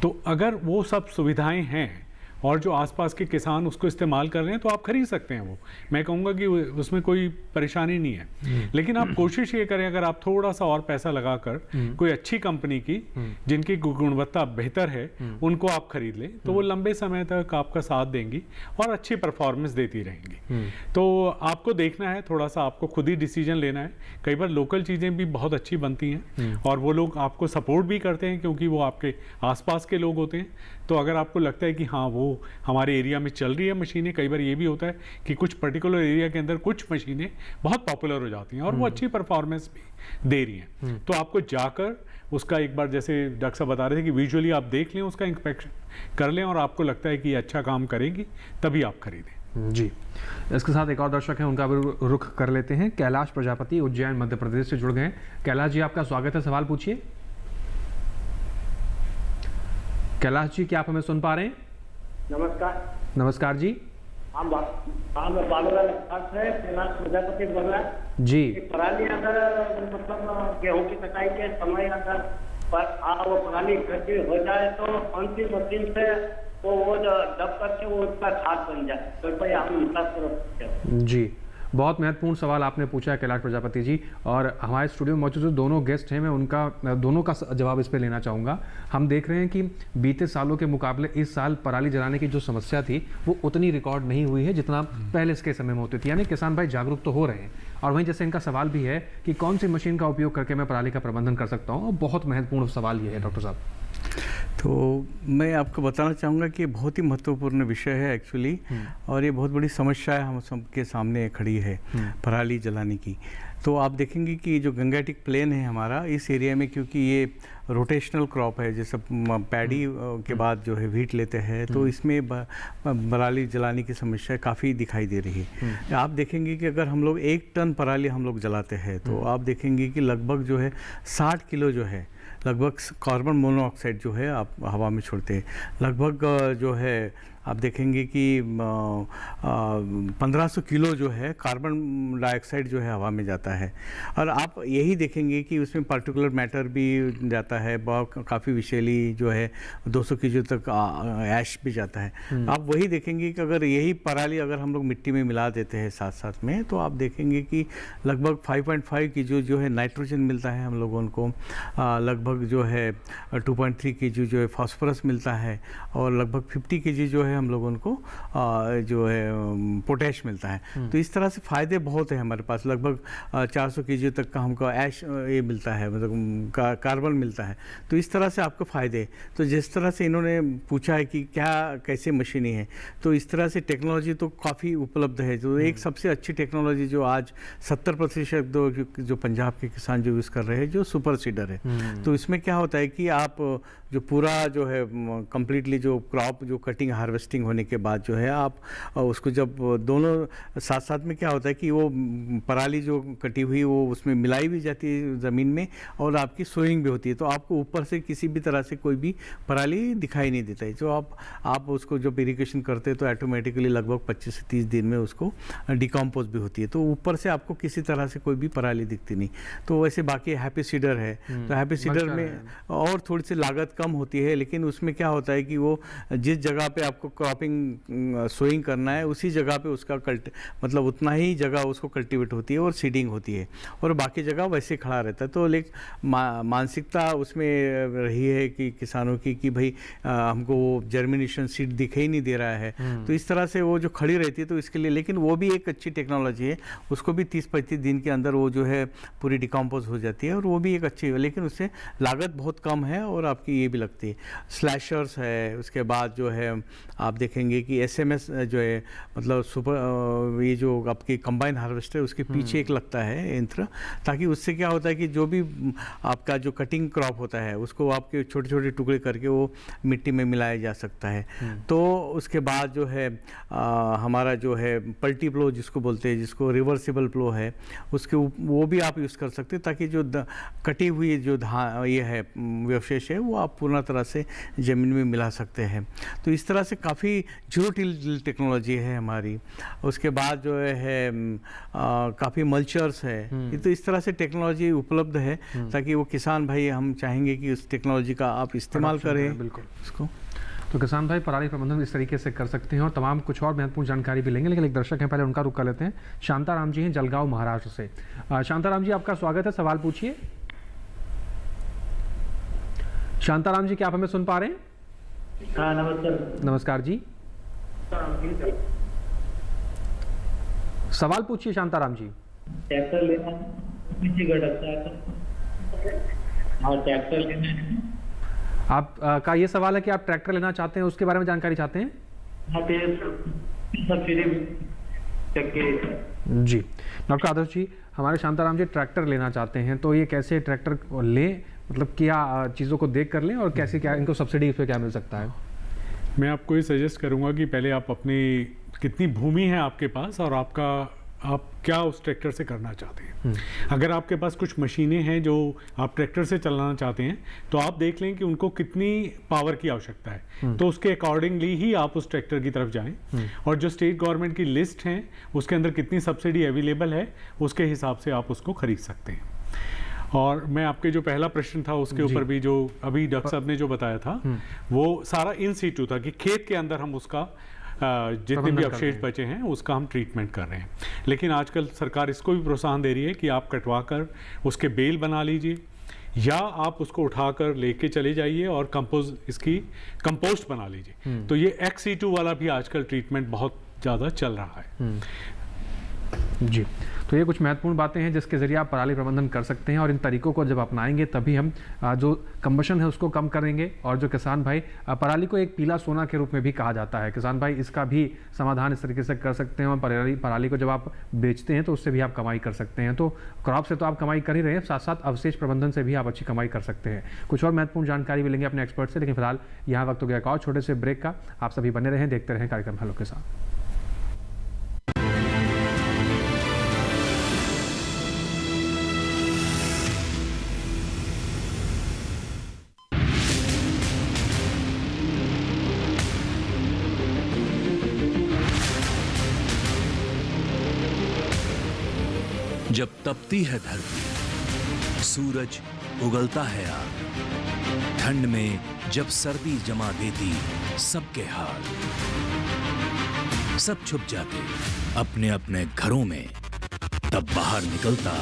तो अगर वो सब सुविधाएं हैं और जो आसपास के किसान उसको इस्तेमाल कर रहे हैं तो आप खरीद सकते हैं। वो मैं कहूँगा कि उसमें कोई परेशानी नहीं है, लेकिन आप कोशिश ये करें अगर आप थोड़ा सा और पैसा लगाकर कोई अच्छी कंपनी की जिनकी गुणवत्ता बेहतर है उनको आप खरीद लें तो वो लंबे समय तक आपका साथ देंगी और अच्छी परफॉर्मेंस देती रहेंगी। तो आपको देखना है, थोड़ा सा आपको खुद ही डिसीजन लेना है। कई बार लोकल चीज़ें भी बहुत अच्छी बनती हैं और वो लोग आपको सपोर्ट भी करते हैं क्योंकि वो आपके आसपास के लोग होते हैं। तो अगर आपको लगता है कि हाँ वो हमारे एरिया में चल रही है मशीनें, कई बार ये भी होता है कि कुछ पर्टिकुलर एरिया के अंदर कुछ मशीनें बहुत पॉपुलर हो जाती हैं और वो अच्छी परफॉर्मेंस भी दे रही हैं, तो आपको जाकर उसका एक बार, जैसे डॉक्टर साहब बता रहे थे कि विजुअली आप देख लें, उसका इंस्पेक्शन कर लें और आपको लगता है कि ये अच्छा काम करेगी तभी आप खरीदें। जी, इसके साथ एक और दर्शक हैं, उनका भी रुख कर लेते हैं। कैलाश प्रजापति उज्जैन मध्य प्रदेश से जुड़ गए हैं। कैलाश जी, आपका स्वागत है, सवाल पूछिए। कैलाश जी, क्या आप हमें सुन पा रहे हैं? नमस्कार। नमस्कार जी। हम बालोरा से कैलाश प्रजापति बोल रहे हैं जी। पराली अगर मतलब गेहूं की कटाई के समय अगर वो पराली इकट्ठी हो जाए तो कौन सी मशीन से वो जो दब करके वो उसका खाद बन जाए, तो भाई हम हिसाब कर सकते हैं? जी, बहुत महत्वपूर्ण सवाल आपने पूछा है कैलाश प्रजापति जी, और हमारे स्टूडियो में मौजूद जो दोनों गेस्ट हैं मैं उनका दोनों का जवाब इस पे लेना चाहूँगा। हम देख रहे हैं कि बीते सालों के मुकाबले इस साल पराली जलाने की जो समस्या थी वो उतनी रिकॉर्ड नहीं हुई है जितना पहले इसके समय में होती थी, यानी किसान भाई जागरूक तो हो रहे हैं। और वहीं जैसे इनका सवाल भी है कि कौन सी मशीन का उपयोग करके मैं पराली का प्रबंधन कर सकता हूँ, बहुत महत्वपूर्ण सवाल ये है डॉक्टर साहब। तो मैं आपको बताना चाहूँगा कि बहुत ही महत्वपूर्ण विषय है एक्चुअली, और ये बहुत बड़ी समस्या है हम सबके सामने खड़ी है पराली जलाने की। तो आप देखेंगे कि जो गंगेटिक प्लेन है हमारा इस एरिया में, क्योंकि ये रोटेशनल क्रॉप है, जैसे पैडी के बाद जो है व्हीट लेते हैं, तो इसमें पराली जलाने की समस्या काफ़ी दिखाई दे रही है। आप देखेंगे कि अगर हम लोग 1 टन पराली हम लोग जलाते हैं तो आप देखेंगे कि लगभग जो है 60 किलो जो है लगभग कार्बन मोनोऑक्साइड जो है आप हवा में छोड़ते हैं। लगभग जो है आप देखेंगे कि 1500 किलो जो है कार्बन डाइऑक्साइड जो है हवा में जाता है, और आप यही देखेंगे कि उसमें पार्टिकुलर मैटर भी जाता है, काफ़ी विषैली जो है 200 किलो तक ऐश भी जाता है। आप वही देखेंगे कि अगर यही पराली अगर हम लोग मिट्टी में मिला देते हैं साथ साथ में, तो आप देखेंगे कि लगभग 5.5 केजी जो है नाइट्रोजन मिलता है हम लोगों को, लगभग जो है 2.3 केजी जो है फास्फोरस मिलता है, और लगभग 50 केजी जो है हम लोगों को जो है पोटैश मिलता है। तो इस तरह से फ़ायदे बहुत है हमारे पास, लगभग 400 केजी तक का हमको ऐश ये मिलता है, मतलब कार्बन मिलता है। तो इस तरह से आपको फ़ायदे। तो जिस तरह से इन्होंने पूछा है कि क्या कैसे मशीनें हैं, तो इस तरह से टेक्नोलॉजी तो काफ़ी उपलब्ध है। जो एक सबसे अच्छी टेक्नोलॉजी जो आज 70% जो पंजाब के किसान जो यूज़ कर रहे हैं, जो सुपर सीडर है। तो इसमें क्या होता है कि आप जो पूरा जो है कंप्लीटली जो क्रॉप जो कटिंग हार्वेस्टिंग होने के बाद जो है आप उसको जब दोनों साथ साथ में क्या होता है कि वो पराली जो कटी हुई वो उसमें मिलाई भी जाती है ज़मीन में, और आपकी सोइंग भी होती है। तो आपको ऊपर से किसी भी तरह से कोई भी पराली दिखाई नहीं देता है। जो आप उसको जब इरिगेशन करते हैं तो ऑटोमेटिकली लगभग 25 से 30 दिन में उसको डिकम्पोज भी होती है। तो ऊपर से आपको किसी तरह से कोई भी पराली दिखती नहीं। तो वैसे बाकी हैप्पी सीडर है, तो हैप्पी सीडर में और थोड़ी सी लागत कम होती है, लेकिन उसमें क्या होता है कि वो जिस जगह पे आपको क्रॉपिंग सोइंग करना है उसी जगह पे उसका मतलब उतना ही जगह उसको कल्टीवेट होती है और सीडिंग होती है, और बाकी जगह वैसे खड़ा रहता है। तो मानसिकता उसमें रही है कि किसानों की कि भाई हमको वो जर्मिनेशन सीड दिखाई नहीं दे रहा है, तो इस तरह से वो जो खड़ी रहती है, तो इसके लिए लेकिन वो भी एक अच्छी टेक्नोलॉजी है, उसको भी 30-35 दिन के अंदर वो जो है पूरी डिकम्पोज हो जाती है, और वो भी एक अच्छी है, लेकिन उससे लागत बहुत कम है और आपकी ये भी लगती है। स्लैशर्स है, उसके बाद जो है आप देखेंगे कि SMS जो है मतलब सुपर ये जो आपकी कंबाइन हार्वेस्टर है उसके पीछे एक लगता है यंत्र, ताकि उससे क्या होता है कि जो भी आपका जो कटिंग क्रॉप होता है उसको आपके छोटे छोटे टुकड़े करके वो मिट्टी में मिलाया जा सकता है। तो उसके बाद जो है हमारा जो है पल्टी प्लो जिसको बोलते हैं, जिसको रिवर्सिबल प्लो है, उसके वो भी आप यूज़ कर सकते हैं, ताकि जो कटी हुई जो ये है व्यवशेष है वो आप पूर्ण तरह से ज़मीन में मिला सकते हैं। तो इस तरह से काफ़ी जीरो टिल टेक्नोलॉजी है हमारी। उसके बाद जो है काफ़ी मल्चर्स है। तो इस तरह से टेक्नोलॉजी उपलब्ध है ताकि वो किसान भाई, हम चाहेंगे कि उस टेक्नोलॉजी का आप इस्तेमाल करें बिल्कुल उसको। तो किसान भाई पराली प्रबंधन इस तरीके से कर सकते हैं और तमाम कुछ और महत्वपूर्ण जानकारी भी लेंगे, लेकिन एक दर्शक हैं पहले उनका रुख कर लेते हैं। शांताराम जी हैं जलगांव महाराष्ट्र से। शांताराम जी आपका स्वागत है, सवाल पूछिए। शांताराम जी क्या आप हमें सुन पा रहे हैं? हाँ नमस्कार। नमस्कार जी, सवाल पूछिए शांताराम जी। ट्रैक्टर लेना हाँ ट्रैक्टर लेना है। आप का ये सवाल है कि आप ट्रैक्टर लेना चाहते हैं, उसके बारे में जानकारी चाहते हैं? हाँ सब्सिडी जी। डॉक्टर आदर्श जी, हमारे शांताराम जी ट्रैक्टर लेना चाहते हैं, तो ये कैसे ट्रैक्टर लें, मतलब क्या चीज़ों को देख कर लें और कैसे क्या इनको सब्सिडी उस पर क्या मिल सकता है? मैं आपको ये सजेस्ट करूंगा कि पहले आप अपनी कितनी भूमि है आपके पास और आप क्या उस ट्रैक्टर से करना चाहते हैं। अगर आपके पास कुछ मशीनें हैं जो आप ट्रैक्टर से चलाना चाहते हैं, तो आप देख लें कि उनको कितनी पावर की आवश्यकता है, तो उसके अकॉर्डिंगली ही आप उस ट्रैक्टर की तरफ जाएं। और जो स्टेट गवर्नमेंट की लिस्ट है उसके अंदर कितनी सब्सिडी अवेलेबल है, उसके हिसाब से आप उसको खरीद सकते हैं। और मैं आपके जो पहला प्रश्न था उसके ऊपर भी जो अभी डॉक्टर साहब ने जो बताया था वो सारा इन सीटू था कि खेत के अंदर हम उसका जितने भी अवशेष बचे हैं उसका हम ट्रीटमेंट कर रहे हैं। लेकिन आजकल सरकार इसको भी प्रोत्साहन दे रही है कि आप कटवा कर उसके बेल बना लीजिए, या आप उसको उठाकर लेके चले जाइए और कंपोस्ट बना लीजिए। तो ये XC2 वाला भी आजकल ट्रीटमेंट बहुत ज़्यादा चल रहा है। जी, तो ये कुछ महत्वपूर्ण बातें हैं जिसके जरिए आप पराली प्रबंधन कर सकते हैं, और इन तरीकों को जब अपनाएंगे तभी हम जो कंबशन है उसको कम करेंगे। और जो किसान भाई, पराली को एक पीला सोना के रूप में भी कहा जाता है, किसान भाई इसका भी समाधान इस तरीके से कर सकते हैं। और पराली को जब आप बेचते हैं तो उससे भी आप कमाई कर सकते हैं। तो क्रॉप से तो आप कमाई कर ही रहे हैं, साथ साथ अवशेष प्रबंधन से भी आप अच्छी कमाई कर सकते हैं। कुछ और महत्वपूर्ण जानकारी भी लेंगे अपने एक्सपर्ट से, लेकिन फिलहाल यहाँ वक्त हो गया एक और छोटे से ब्रेक का। आप सभी बने रहें, देखते रहें कार्यक्रम हेलो किसान। जब तपती है धरती, सूरज उगलता है आग, ठंड में जब सर्दी जमा देती सबके हाल, सब छुप जाते अपने अपने घरों में, तब बाहर निकलता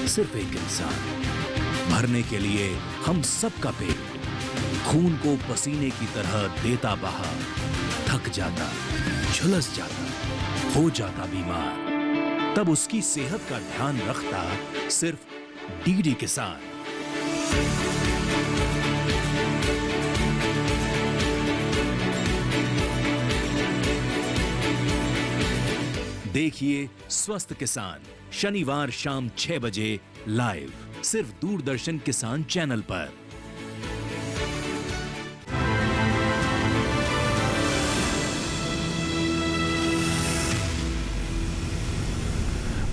सिर्फ एक इंसान, भरने के लिए हम सबका पेट, खून को पसीने की तरह देता बहा, थक जाता, झुलस जाता, हो जाता बीमार, तब उसकी सेहत का ध्यान रखता सिर्फ डीडी किसान। देखिए स्वस्थ किसान शनिवार शाम 6 बजे लाइव, सिर्फ दूरदर्शन किसान चैनल पर।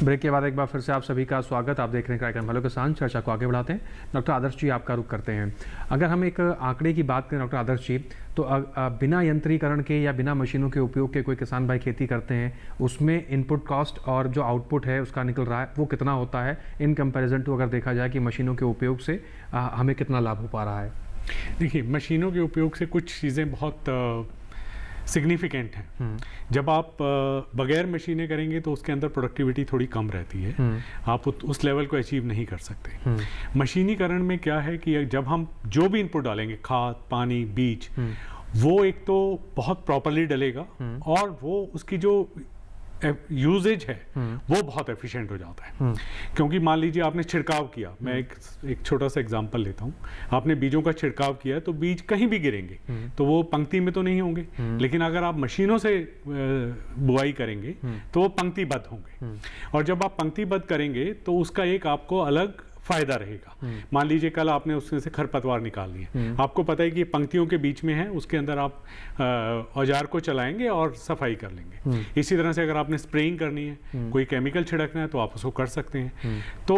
ब्रेक के बाद एक बार फिर से आप सभी का स्वागत। आप देख रहे हैं कार्यक्रम हेलो किसान। चर्चा को आगे बढ़ाते हैं। डॉक्टर आदर्श जी, आपका रुख करते हैं। अगर हम एक आंकड़े की बात करें डॉक्टर आदर्श जी, तो बिना यंत्रीकरण के या बिना मशीनों के उपयोग के कोई किसान भाई खेती करते हैं, उसमें इनपुट कॉस्ट और जो आउटपुट है उसका निकल रहा है वो कितना होता है इन कंपैरिजन टू अगर देखा जाए कि मशीनों के उपयोग से हमें कितना लाभ हो पा रहा है? देखिए, मशीनों के उपयोग से कुछ चीज़ें बहुत सिग्निफिकेंट हैं। जब आप बगैर मशीनें करेंगे तो उसके अंदर प्रोडक्टिविटी थोड़ी कम रहती है, आप उस लेवल को अचीव नहीं कर सकते। मशीनीकरण में क्या है कि जब हम जो भी इनपुट डालेंगे, खाद, पानी, बीज, वो एक तो बहुत प्रॉपरली डलेगा और वो उसकी जो यूजेज है वो बहुत एफिशिएंट हो जाता है। क्योंकि मान लीजिए आपने छिड़काव किया, मैं एक छोटा सा एग्जांपल लेता हूँ, आपने बीजों का छिड़काव किया तो बीज कहीं भी गिरेंगे तो वो पंक्ति में तो नहीं होंगे, लेकिन अगर आप मशीनों से बुआई करेंगे तो वो पंक्तिबद्ध होंगे, और जब आप पंक्तिबद्ध करेंगे तो उसका एक आपको अलग फायदा रहेगा। मान लीजिए कल आपने उसमें से खरपतवार निकाल लिए, आपको पता है कि ये पंक्तियों के बीच में है, उसके अंदर आप औजार को चलाएंगे और सफाई कर लेंगे। इसी तरह से अगर आपने स्प्रेइंग करनी है, कोई केमिकल छिड़कना है तो आप उसको कर सकते हैं। तो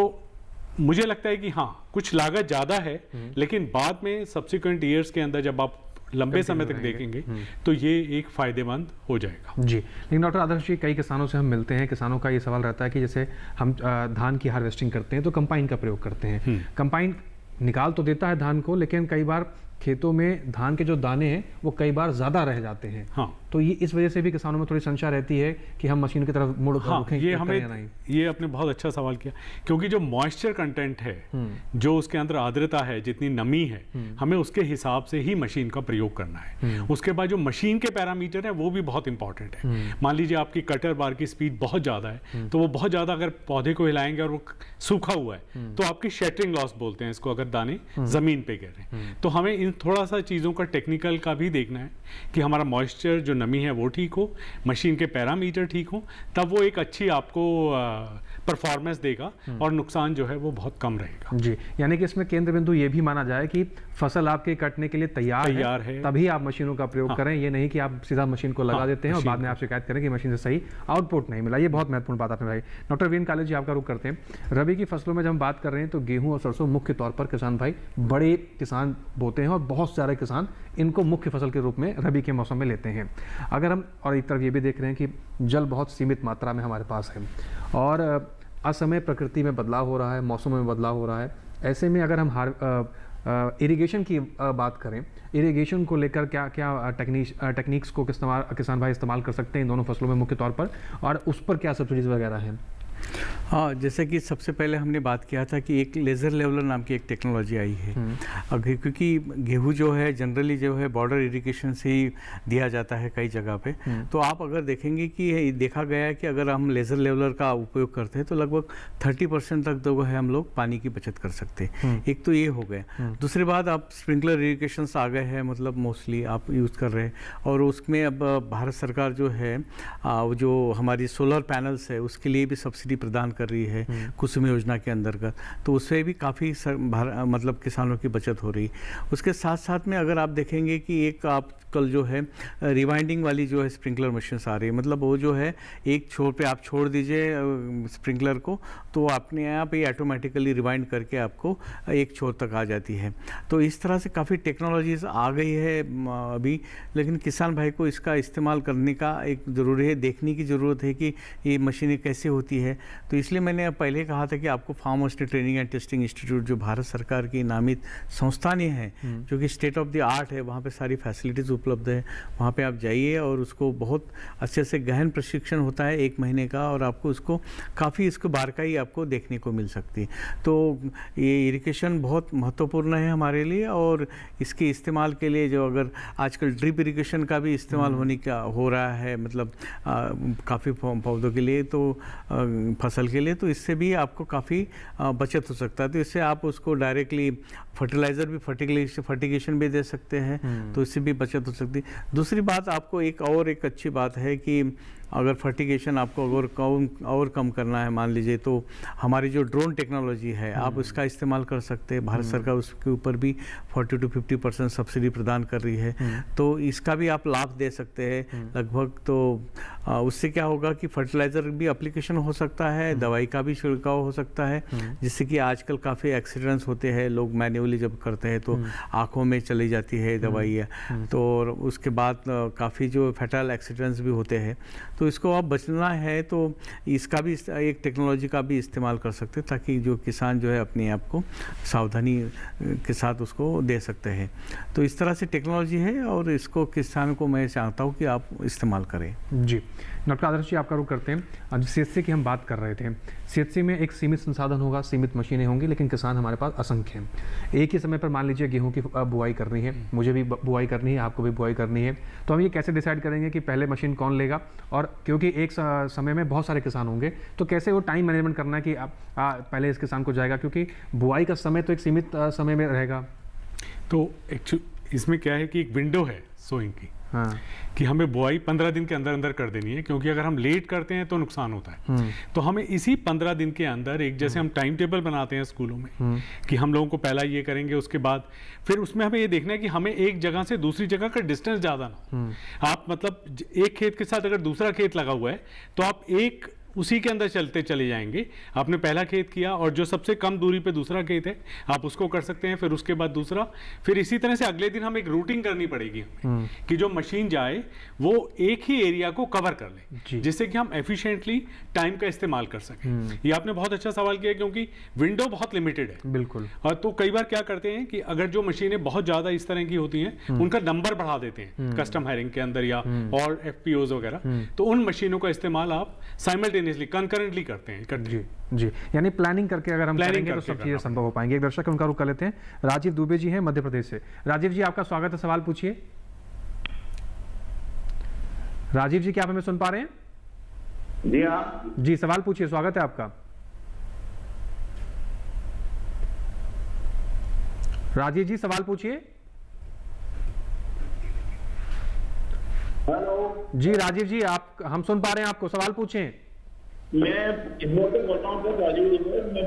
मुझे लगता है कि हाँ, कुछ लागत ज़्यादा है, लेकिन बाद में सब्सिक्वेंट ईयर्स के अंदर जब आप लंबे समय तक देखेंगे तो ये एक फायदेमंद हो जाएगा। जी, लेकिन डॉक्टर आदर्श जी, कई किसानों से हम मिलते हैं, किसानों का ये सवाल रहता है कि जैसे हम धान की हार्वेस्टिंग करते हैं तो कंपाइन का प्रयोग करते हैं, कंपाइन निकाल तो देता है धान को, लेकिन कई बार खेतों में धान के जो दाने हैं वो कई बार ज़्यादा रह जाते हैं। हाँ। तो ये इस वजह से भी किसानों में थोड़ी संशय रहती है कि हम मशीन की तरफ मुड़ ये हमें ये आपने बहुत अच्छा सवाल किया, क्योंकि जो मॉइस्चर कंटेंट है, जो उसके अंदर आर्द्रता है, जितनी नमी है, हमें उसके हिसाब से ही मशीन का प्रयोग करना है। उसके बाद जो मशीन के पैरामीटर है वो भी बहुत इंपॉर्टेंट है। मान लीजिए आपकी कटर बार की स्पीड बहुत ज़्यादा है, तो वो बहुत ज़्यादा अगर पौधे को हिलाएंगे और वो सूखा हुआ है तो आपकी शैटरिंग लॉस बोलते हैं इसको, अगर दाने जमीन पे गिर रहे हैं। तो हमें इन थोड़ा सा चीज़ों का टेक्निकल का भी देखना है कि हमारा मॉइस्चर जो नमी है वो ठीक हो, मशीन के पैरामीटर ठीक हो, तब वो एक अच्छी आपको परफॉर्मेंस देगा और नुकसान जो है वो बहुत कम रहेगा। जी, यानी कि इसमें केंद्र बिंदु ये भी माना जाए कि फसल आपके कटने के लिए तैयार है, तभी आप मशीनों का प्रयोग करें। ये नहीं कि आप सीधा मशीन को लगा देते हैं और बाद में आप शिकायत करें कि मशीन से सही आउटपुट नहीं मिला। ये बहुत महत्वपूर्ण बात आपने भाई। डॉक्टर वीन काले जी, आपका रुख करते हैं। रबी की फसलों में जब हम बात कर रहे हैं तो गेहूं और सरसों मुख्य तौर पर किसान भाई, बड़े किसान बोते हैं और बहुत सारे किसान इनको मुख्य फसल के रूप में रबी के मौसम में लेते हैं। अगर हम और एक तरफ ये भी देख रहे हैं कि जल बहुत सीमित मात्रा में हमारे पास है और असमय प्रकृति में बदलाव हो रहा है, मौसमों में बदलाव हो रहा है, ऐसे में अगर हम इरिगेशन की बात करें, इरिगेशन को लेकर क्या क्या टेक्निक्स को किसान भाई इस्तेमाल कर सकते हैं इन दोनों फसलों में मुख्य तौर पर, और उस पर क्या सब्सिडीज वगैरह हैं? हाँ, जैसे कि सबसे पहले हमने बात किया था कि एक लेज़र लेवलर नाम की एक टेक्नोलॉजी आई है। अगर क्योंकि गेहूं जो है जनरली जो है बॉर्डर इरिगेशन से ही दिया जाता है कई जगह पे, तो आप अगर देखेंगे कि देखा गया है कि अगर हम लेज़र लेवलर का उपयोग करते हैं तो लगभग 30% तक तो है हम लोग पानी की बचत कर सकते हैं। एक तो ये हो गया। दूसरी बात, आप स्प्रिंकलर इरिगेशन आ गए हैं, मतलब मोस्टली आप यूज़ कर रहे हैं, और उसमें अब भारत सरकार जो है जो हमारी सोलर पैनल्स है उसके लिए भी सब्सिडी प्रदान कर रही है कुसुम योजना के अंतर्गत, तो उससे भी काफ़ी मतलब किसानों की बचत हो रही। उसके साथ साथ में अगर आप देखेंगे कि एक आप कल जो है रिवाइंडिंग वाली जो है स्प्रिंकलर मशीन आ रही है, मतलब वो जो है एक छोर पे आप छोड़ दीजिए स्प्रिंकलर को तो अपने आप ही ऑटोमेटिकली रिवाइंड करके आपको एक छोर तक आ जाती है। तो इस तरह से काफ़ी टेक्नोलॉजीज आ गई है अभी, लेकिन किसान भाई को इसका इस्तेमाल करने का एक ज़रूरी है, देखने की ज़रूरत है कि ये मशीनें कैसे होती है। तो इसलिए मैंने पहले कहा था कि आपको farmers training and testing institute जो भारत सरकार की नामित संस्थान है, जो कि स्टेट ऑफ द आर्ट है, वहाँ पे सारी फैसिलिटीज़ उपलब्ध है, वहाँ पे आप जाइए और उसको बहुत अच्छे से गहन प्रशिक्षण होता है 1 महीने का, और आपको उसको काफ़ी इसको बारकाई आपको देखने को मिल सकती है। तो ये इरिगेशन बहुत महत्वपूर्ण है हमारे लिए, और इसके इस्तेमाल के लिए जो अगर आजकल ड्रिप इरिगेशन का भी इस्तेमाल हो रहा है, मतलब काफ़ी पौधों के लिए, तो फसल के लिए, तो इससे भी आपको काफ़ी बचत हो सकता है। तो इससे आप उसको डायरेक्टली फर्टिलाइज़र भी फर्टिगेशन भी दे सकते हैं, तो इससे भी बचत हो सकती है। दूसरी बात, आपको एक अच्छी बात है कि अगर फर्टिगेशन आपको और कम करना है मान लीजिए, तो हमारी जो ड्रोन टेक्नोलॉजी है आप उसका इस्तेमाल कर सकते हैं। भारत सरकार उसके ऊपर भी 40 to 50% सब्सिडी प्रदान कर रही है, तो इसका भी आप लाभ दे सकते हैं लगभग। तो उससे क्या होगा कि फर्टिलाइज़र भी एप्लीकेशन हो सकता है, दवाई का भी छिड़काव हो सकता है, जिससे कि आजकल काफ़ी एक्सीडेंट्स होते हैं, लोग मैन्युअली जब करते हैं तो आँखों में चली जाती है दवाई, तो उसके बाद काफ़ी जो फैटल एक्सीडेंट्स भी होते हैं। तो इसको आप बचना है तो इसका भी एक टेक्नोलॉजी का भी इस्तेमाल कर सकते हैं, ताकि जो किसान जो है अपने आप को सावधानी के साथ उसको दे सकते हैं। तो इस तरह से टेक्नोलॉजी है और इसको किसान को मैं चाहता हूँ कि आप इस्तेमाल करें। जी डॉक्टर आदर्श जी, आपका रुख करते हैं। आज सीएचसी की हम बात कर रहे थे। सीएचसी में एक सीमित संसाधन होगा, सीमित मशीनें होंगी, लेकिन किसान हमारे पास असंख्य हैं। एक ही समय पर मान लीजिए गेहूं की बुआई करनी है, मुझे भी बुआई करनी है, आपको भी बुआई करनी है, तो हम ये कैसे डिसाइड करेंगे कि पहले मशीन कौन लेगा? और क्योंकि एक समय में बहुत सारे किसान होंगे, तो कैसे वो टाइम मैनेजमेंट करना है कि पहले इस किसान को जाएगा, क्योंकि बुआई का समय तो एक सीमित समय में रहेगा। तो एक्चुअली इसमें क्या है कि एक विंडो है सोइंग की, हाँ, कि हमें बुआई 15 दिन के अंदर अंदर कर देनी है, क्योंकि अगर हम लेट करते हैं तो नुकसान होता है। तो हमें इसी 15 दिन के अंदर एक जैसे हम टाइम टेबल बनाते हैं स्कूलों में कि हम लोगों को पहला ये करेंगे, उसके बाद फिर उसमें हमें ये देखना है कि हमें एक जगह से दूसरी जगह का डिस्टेंस ज़्यादा ना हो। आप मतलब एक खेत के साथ अगर दूसरा खेत लगा हुआ है तो आप एक उसी के अंदर चलते चले जाएंगे। आपने पहला खेत किया और जो सबसे कम दूरी पे दूसरा खेत है आप उसको कर सकते हैं, फिर उसके बाद दूसरा, फिर इसी तरह से अगले दिन हम एक रूटिंग करनी पड़ेगी हमें कि जो मशीन जाए वो एक ही एरिया को कवर कर ले, जिससे कि हम एफिशिएंटली टाइम का इस्तेमाल कर सकें। ये आपने बहुत अच्छा सवाल किया, क्योंकि विंडो बहुत लिमिटेड है। बिल्कुल। और तो कई बार क्या करते हैं कि अगर जो मशीनें बहुत ज़्यादा इस तरह की होती हैं उनका नंबर बढ़ा देते हैं कस्टम हायरिंग के अंदर या और FPOs वगैरह, तो उन मशीनों का इस्तेमाल आप साइमल्टेनियसली कंकरेंटली करते हैं। जी जी, यानी प्लानिंग करके अगर हम करेंगे तो सब चीज़ें संभव हो पाएंगी। एक दर्शक उनका रुख कर लेते हैं। राजीव दुबे जी हैं मध्य प्रदेश से। राजीव जी, आपका स्वागत है, सवाल पूछिए। राजीव जी, क्या आप हमें सुन पा रहे हैं? जी हाँ जी, सवाल पूछिए, स्वागत है आपका। राजीव जी, सवाल पूछिए। हेलो जी राजीव जी, आप, हम सुन पा रहे हैं आपको, सवाल पूछें। मैं इन्वर्टर बोलता हूँ सर, राजीव। मैं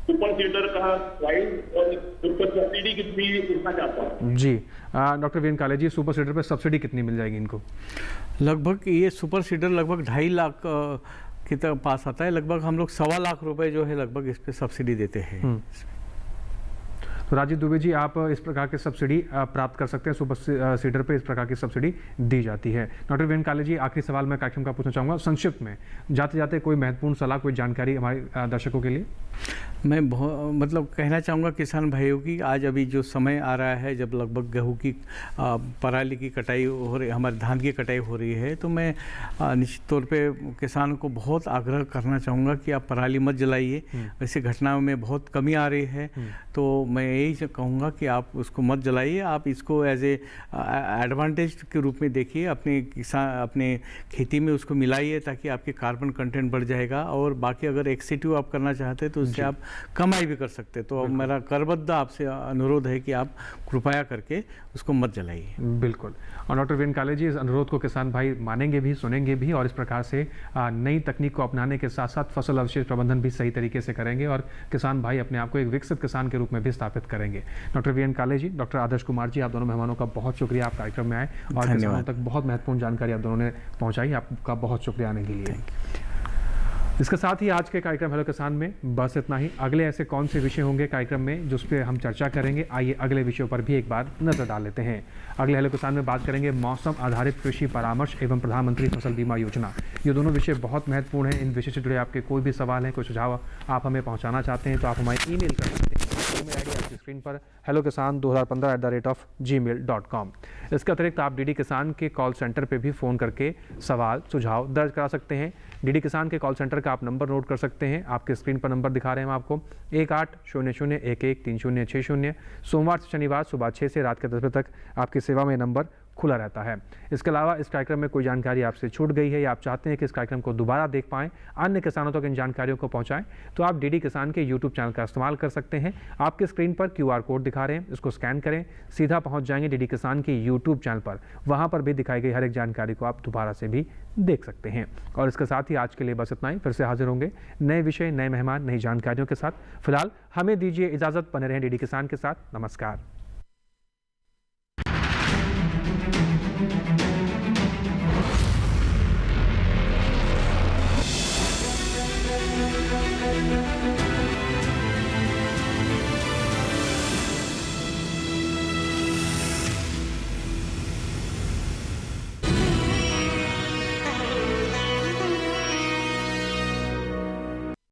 सुपर सीडर का प्राइस और सुपर सब्सिडी कितनी पूछना चाहता हूँ। जी डॉक्टर वीरेंद्र काले जी, सुपर सीडर पे सब्सिडी कितनी मिल जाएगी इनको? लगभग ये सुपर सीडर लगभग 2.5 लाख के तक पास आता है। लगभग हम लोग 1.25 लाख रुपए जो है लगभग इस पे सब्सिडी देते हैं। तो राजीव दुबे जी, आप इस प्रकार की सब्सिडी प्राप्त कर सकते हैं। सुपर सीडर पे इस प्रकार की सब्सिडी दी जाती है। डॉक्टर वीरेंद्र काले जी, आखिरी सवाल मैं कार्यक्रम का पूछना चाहूँगा, संक्षिप्त में जाते जाते कोई महत्वपूर्ण सलाह, कोई जानकारी हमारे दर्शकों के लिए? मैं मतलब कहना चाहूँगा किसान भाइयों की, आज अभी जो समय आ रहा है जब लगभग गेहूँ की पराली की कटाई हो रही, हमारे धान की कटाई हो रही है, तो मैं निश्चित तौर पे किसानों को बहुत आग्रह करना चाहूँगा कि आप पराली मत जलाइए। ऐसी घटनाओं में बहुत कमी आ रही है, तो मैं यही कहूँगा कि आप उसको मत जलाइए। आप इसको एज ए एडवांटेज के रूप में देखिए, अपने खेती में उसको मिलाइए, ताकि आपके कार्बन कंटेंट बढ़ जाएगा। और बाकी अगर एक्सिटिव आप करना चाहते हैं तो उससे आप कमाई भी कर सकते हैं। तो मेरा करबद्ध आपसे अनुरोध है कि आप कृपया करके उसको मत जलाइए। बिल्कुल। और डॉक्टर वीरेंद्र काले जी, इस अनुरोध को किसान भाई मानेंगे भी, सुनेंगे भी, और इस प्रकार से नई तकनीक को अपनाने के साथ साथ फसल अवशेष प्रबंधन भी सही तरीके से करेंगे और किसान भाई अपने आप को एक विकसित किसान के रूप में भी स्थापित करेंगे। डॉक्टर वीरेंद्र काले जी, डॉक्टर आदर्श कुमार जी, आप दोनों मेहमानों का बहुत शुक्रिया, आप कार्यक्रम में आए और किसानों तक बहुत महत्वपूर्ण जानकारी आप दोनों ने पहुंचाई। आपका बहुत शुक्रिया आने के लिए। इसके साथ ही आज के कार्यक्रम हेलो किसान में बस इतना ही। अगले ऐसे कौन से विषय होंगे कार्यक्रम में जिस पे हम चर्चा करेंगे, आइए अगले विषयों पर भी एक बार नजर डाल लेते हैं। अगले हेलो किसान में बात करेंगे मौसम आधारित कृषि परामर्श एवं प्रधानमंत्री फसल बीमा योजना। ये दोनों विषय बहुत महत्वपूर्ण हैं। इन विषय से जुड़े आपके कोई भी सवाल हैं, कोई सुझाव आप हमें पहुँचाना चाहते हैं तो आप हमारी ईमेल कर सकते हैं। ईमेल आईडी आपकी स्क्रीन पर hellokisan2015@gmail.com। इसके अतिरिक्त आप डीडी किसान के कॉल सेंटर पर भी फ़ोन करके सवाल सुझाव दर्ज करा सकते हैं। डीडी किसान के कॉल सेंटर का आप नंबर नोट कर सकते हैं, आपके स्क्रीन पर नंबर दिखा रहे हैं हम आपको, 1800113060। सोमवार से शनिवार सुबह 6 से रात के 10 बजे तक आपकी सेवा में नंबर खुला रहता है। इसके अलावा इस कार्यक्रम में कोई जानकारी आपसे छूट गई है या आप चाहते हैं कि इस कार्यक्रम को दोबारा देख पाएं, अन्य किसानों तक इन जानकारियों को पहुंचाएं, तो आप डीडी किसान के यूट्यूब चैनल का इस्तेमाल कर सकते हैं। आपके स्क्रीन पर QR कोड दिखा रहे हैं, इसको स्कैन करें, सीधा पहुंच जाएंगे डीडी किसान के यूट्यूब चैनल पर। वहां पर भी दिखाई गई हर एक जानकारी को आप दोबारा से भी देख सकते हैं। और इसके साथ ही आज के लिए बस इतना ही। फिर से हाजिर होंगे नए विषय, नए मेहमान, नई जानकारियों के साथ। फिलहाल हमें दीजिए इजाजत, बने रहें डीडी किसान के साथ। नमस्कार। Thank you.